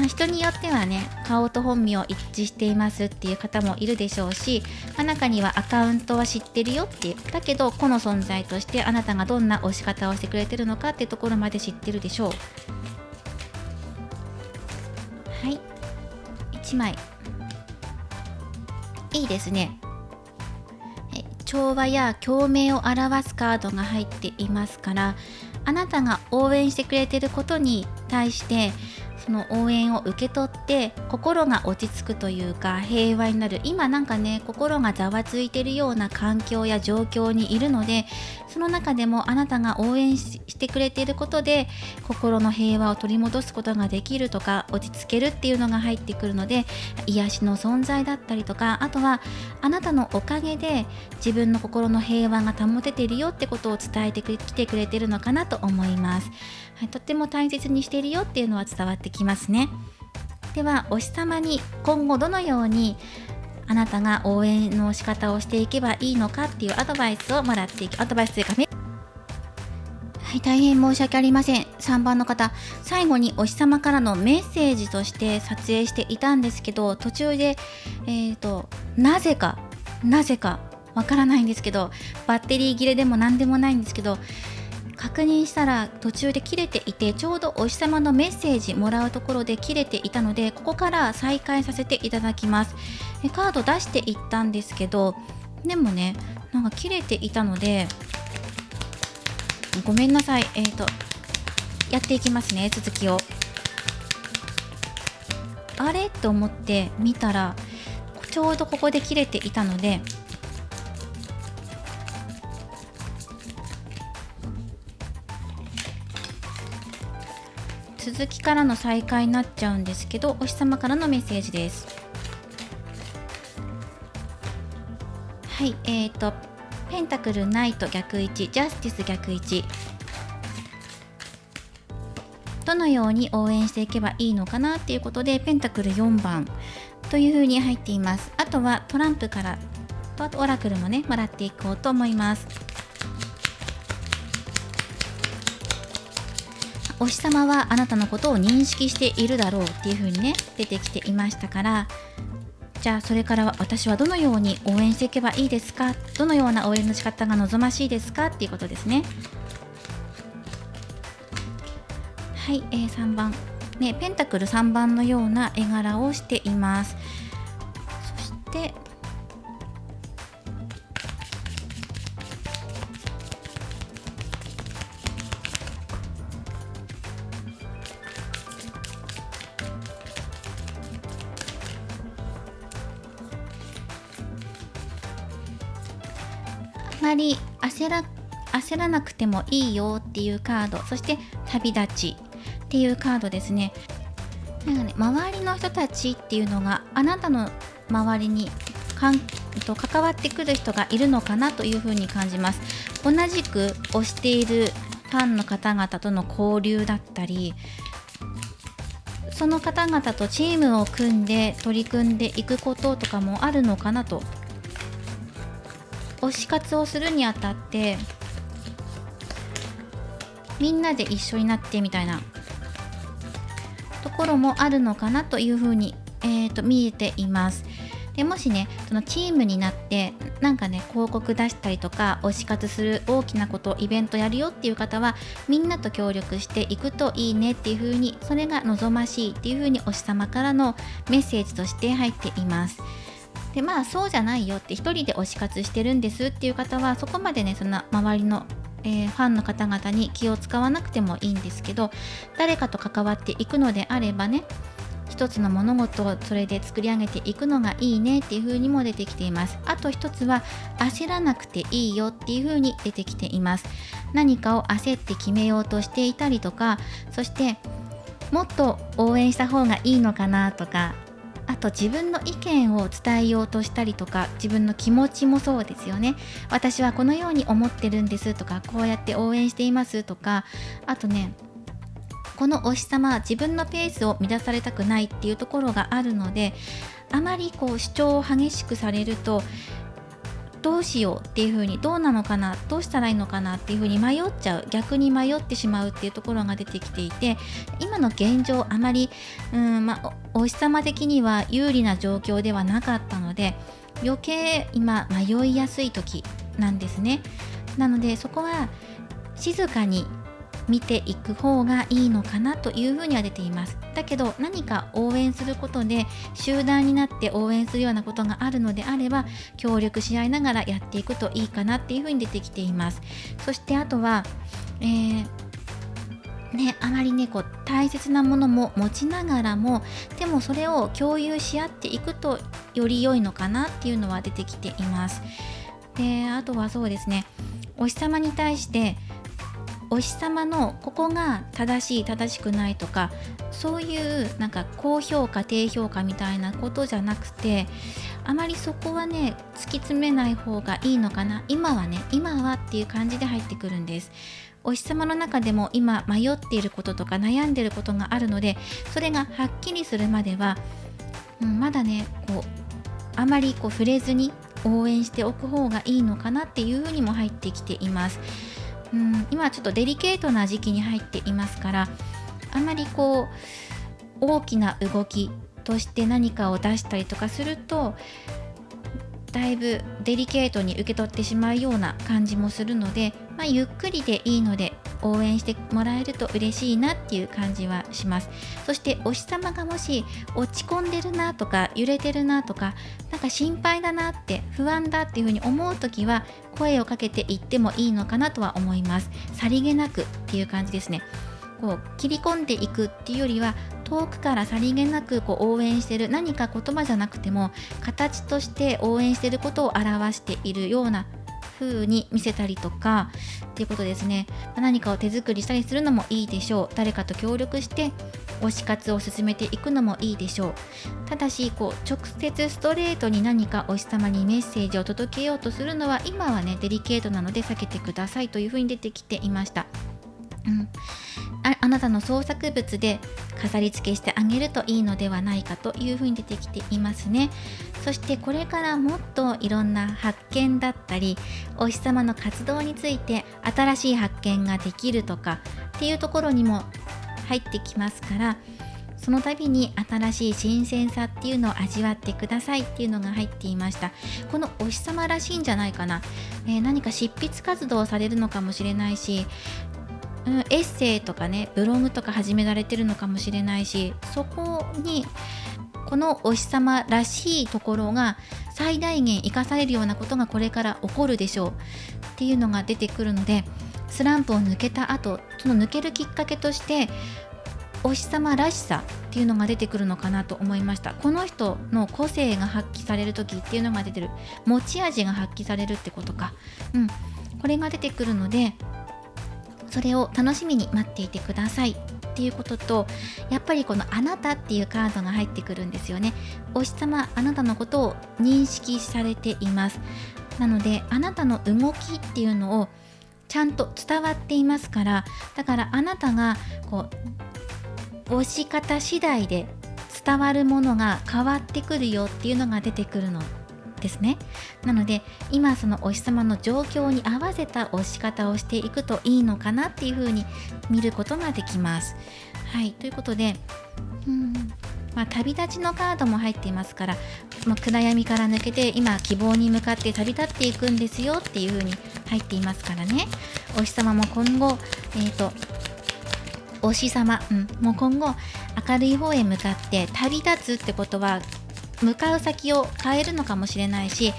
人によってはね、顔と本名一致していますっていう方もいるでしょうし、中にはアカウントは知ってるよっていう、だけど個の存在としてあなたがどんな推し方をしてくれてるのかっていうところまで知ってるでしょう。はい、1枚いいですね。調和や共鳴を表すカードが入っていますから、あなたが応援してくれてることに対してその応援を受け取って心が落ち着くというか平和になる。今なんかね、心がざわついているような環境や状況にいるので、その中でもあなたが応援してくれていることで心の平和を取り戻すことができるとか、落ち着けるっていうのが入ってくるので、癒しの存在だったりとか、あとはあなたのおかげで自分の心の平和が保てているよってことを伝えてきてくれているのかなと思います。はい、とっても大切にしているよっていうのは伝わってきますね。ではお日様に今後どのようにあなたが応援の仕方をしていけばいいのかっていうアドバイスをもらっていく、アドバイスというかね、はい、大変申し訳ありません。3番の方、最後にお日様からのメッセージとして撮影していたんですけど、途中でなぜかわからないんですけど、バッテリー切れでも何でもないんですけど、確認したら途中で切れていて、ちょうどお日様のメッセージもらうところで切れていたので、ここから再開させていただきます。カード出していったんですけど、でもね、なんか切れていたのでごめんなさい。やっていきますね、続きを。あれと思って見たらちょうどここで切れていたので、続きからの再開になっちゃうんですけど、お日様からのメッセージです。はい、ペンタクルナイト逆位置、ジャスティス逆位置、どのように応援していけばいいのかなっていうことで、ペンタクル4番という風に入っています。あとはトランプからと、あとオラクルもねもらっていこうと思います。お日様はあなたのことを認識しているだろうっていう風にね出てきていましたから、じゃあそれから私はどのように応援していけばいいですか、どのような応援の仕方が望ましいですかっていうことですね。はい、3番、ね、ペンタクル3番のような絵柄をしています。そしてあまり焦らなくてもいいよっていうカード、そして旅立ちっていうカードですね。なんかね、周りの人たちっていうのがあなたの周りに関わってくる人がいるのかなというふうに感じます。同じく推しているファンの方々との交流だったり、その方々とチームを組んで取り組んでいくこととかもあるのかなと。推し活をするにあたってみんなで一緒になってみたいなところもあるのかなというふうに、見えています。でもしね、そのチームになってなんかね広告出したりとか推し活する大きなことイベントやるよっていう方は、みんなと協力していくといいねっていう風に、それが望ましいっていう風にお日様からのメッセージとして入っています。でそうじゃないよって、一人で推し活してるんですっていう方は、そこまでねそんな周りのファンの方々に気を使わなくてもいいんですけど、誰かと関わっていくのであればね、一つの物事をそれで作り上げていくのがいいねっていう風にも出てきています。あと一つは焦らなくていいよっていう風に出てきています。何かを焦って決めようとしていたりとか、そしてもっと応援した方がいいのかなとか、あと自分の意見を伝えようとしたりとか、自分の気持ちもそうですよね。私はこのように思ってるんですとか、こうやって応援していますとか、あとね、このお日様は自分のペースを乱されたくないっていうところがあるので、あまり主張を激しくされるとどうしようっていう風に、どうなのかな、どうしたらいいのかなっていう風に迷っちゃう、逆に迷ってしまうっていうところが出てきていて、今の現状あまりお日様的には有利な状況ではなかったので、余計今迷いやすい時なんですね。なのでそこは静かに見ていく方がいいのかなというふうには出ています。だけど何か応援することで集団になって応援するようなことがあるのであれば、協力し合いながらやっていくといいかなっていうふうに出てきています。そしてあとは、あまりねこう大切なものも持ちながらも、でもそれを共有し合っていくとより良いのかなっていうのは出てきています。であとはそうですね、お日様に対してお日様のここが正しい正しくないとか、そういうなんか高評価低評価みたいなことじゃなくて、あまりそこはね突き詰めない方がいいのかな、今はっていう感じで入ってくるんです。お日様の中でも今迷っていることとか悩んでいることがあるので、それがはっきりするまでは、まだねこうあまりこう触れずに応援しておく方がいいのかなっていうふうにも入ってきています。今はちょっとデリケートな時期に入っていますから、あまりこう大きな動きとして何かを出したりとかすると、だいぶデリケートに受け取ってしまうような感じもするので、ゆっくりでいいので応援してもらえると嬉しいなっていう感じはします。そしてお日様がもし落ち込んでるなとか揺れてるなとか、なんか心配だなって不安だっていうふうに思うときは声をかけていってもいいのかなとは思います。さりげなくっていう感じですね。こう切り込んでいくっていうよりは、遠くからさりげなくこう応援してる、何か言葉じゃなくても形として応援してることを表しているような風に見せたりとかっていうことですね。何かを手作りしたりするのもいいでしょう。誰かと協力して推し活を進めていくのもいいでしょう。ただしこう直接ストレートに何かお日様にメッセージを届けようとするのは今はねデリケートなので避けてくださいというふうに出てきていました。あなたの創作物で飾り付けしてあげるといいのではないかというふうに出てきていますね。そしてこれからもっといろんな発見だったり、お日様の活動について新しい発見ができるとかっていうところにも入ってきますから、その度に新しい新鮮さっていうのを味わってくださいっていうのが入っていました。このお日様らしいんじゃないかな、何か執筆活動をされるのかもしれないし、エッセイとかねブログとか始められてるのかもしれないし、そこにこのお日様らしいところが最大限生かされるようなことがこれから起こるでしょうっていうのが出てくるので、スランプを抜けた後、その抜けるきっかけとしてお日様らしさっていうのが出てくるのかなと思いました。この人の個性が発揮される時っていうのが出てる、持ち味が発揮されるってことか、これが出てくるので、それを楽しみに待っていてくださいっていうことと、やっぱりこのあなたっていうカードが入ってくるんですよね。お日様、あなたのことを認識されています。なのであなたの動きっていうのをちゃんと伝わっていますから、だからあなたがこう押し方次第で伝わるものが変わってくるよっていうのが出てくるのですね。なので今そのお日様の状況に合わせた押し方をしていくといいのかなっていう風に見ることができます。はい、ということで、旅立ちのカードも入っていますから、暗闇から抜けて今希望に向かって旅立っていくんですよっていう風に入っていますからね。お日様も今後お日様、もう今後明るい方へ向かって旅立つってことは向かう先を変えるのかもしれないし、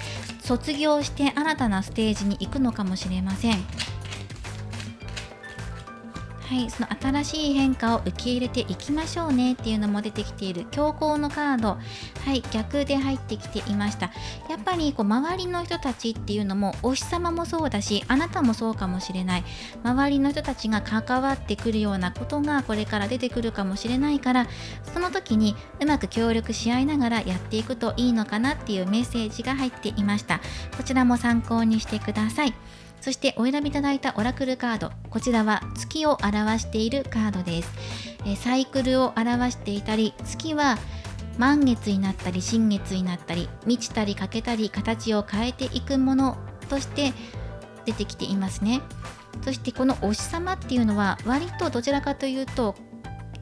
卒業して新たなステージに行くのかもしれません。はい、その新しい変化を受け入れていきましょうねっていうのも出てきている強行のカード、逆で入ってきていました。やっぱり周りの人たちっていうのもお日様もそうだし、あなたもそうかもしれない。周りの人たちが関わってくるようなことがこれから出てくるかもしれないから、その時にうまく協力し合いながらやっていくといいのかなっていうメッセージが入っていました。こちらも参考にしてください。そしてお選びいただいたオラクルカード、こちらは月を表しているカードです。サイクルを表していたり、月は満月になったり新月になったり、満ちたり欠けたり形を変えていくものとして出てきていますね。そしてこのお日様っていうのは割とどちらかというと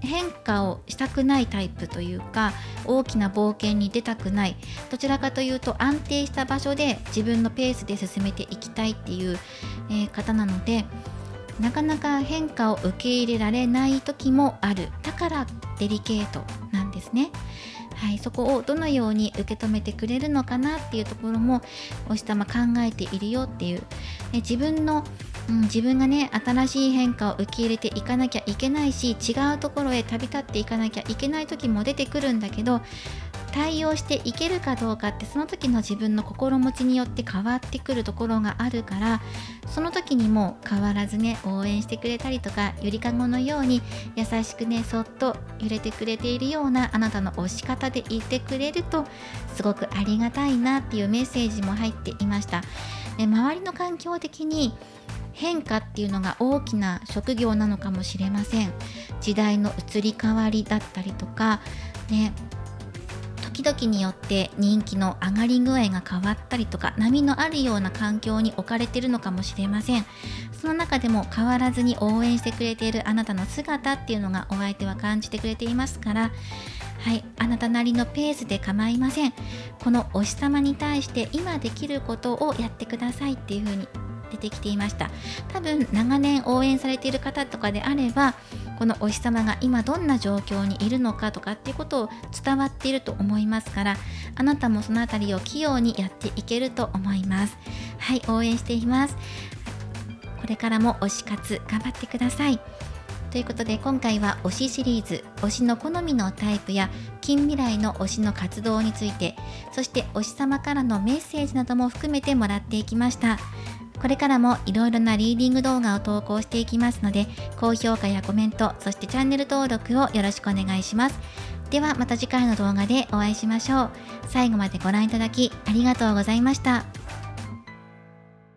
変化をしたくないタイプというか、大きな冒険に出たくない、どちらかというと安定した場所で自分のペースで進めていきたいっていう、方なので、なかなか変化を受け入れられない時もある。だからデリケートなんですね。そこをどのように受け止めてくれるのかなっていうところもお日様考えているよっていう、自分の自分がね新しい変化を受け入れていかなきゃいけないし、違うところへ旅立っていかなきゃいけない時も出てくるんだけど、対応していけるかどうかってその時の自分の心持ちによって変わってくるところがあるから、その時にも変わらずね応援してくれたりとか、ゆりかごのように優しくねそっと揺れてくれているようなあなたの推し方でいてくれるとすごくありがたいなっていうメッセージも入っていました。周りの環境的に変化っていうのが大きな職業なのかもしれません。時代の移り変わりだったりとかね、時々によって人気の上がり具合が変わったりとか、波のあるような環境に置かれているのかもしれません。その中でも変わらずに応援してくれているあなたの姿っていうのがお相手は感じてくれていますから、はい、あなたなりのペースで構いません。このお日様に対して今できることをやってくださいっていう風に出てきていました。多分長年応援されている方とかであれば、このお日様が今どんな状況にいるのかとかっていうことを伝わっていると思いますから、あなたもそのあたりを器用にやっていけると思います。はい、応援しています。これからも推し活頑張ってください。ということで今回は推しシリーズ、推しの好みのタイプや近未来の推しの活動について、そして推し様からのメッセージなども含めてもらっていきました。これからもいろいろなリーディング動画を投稿していきますので、高評価やコメント、そしてチャンネル登録をよろしくお願いします。ではまた次回の動画でお会いしましょう。最後までご覧いただきありがとうございました。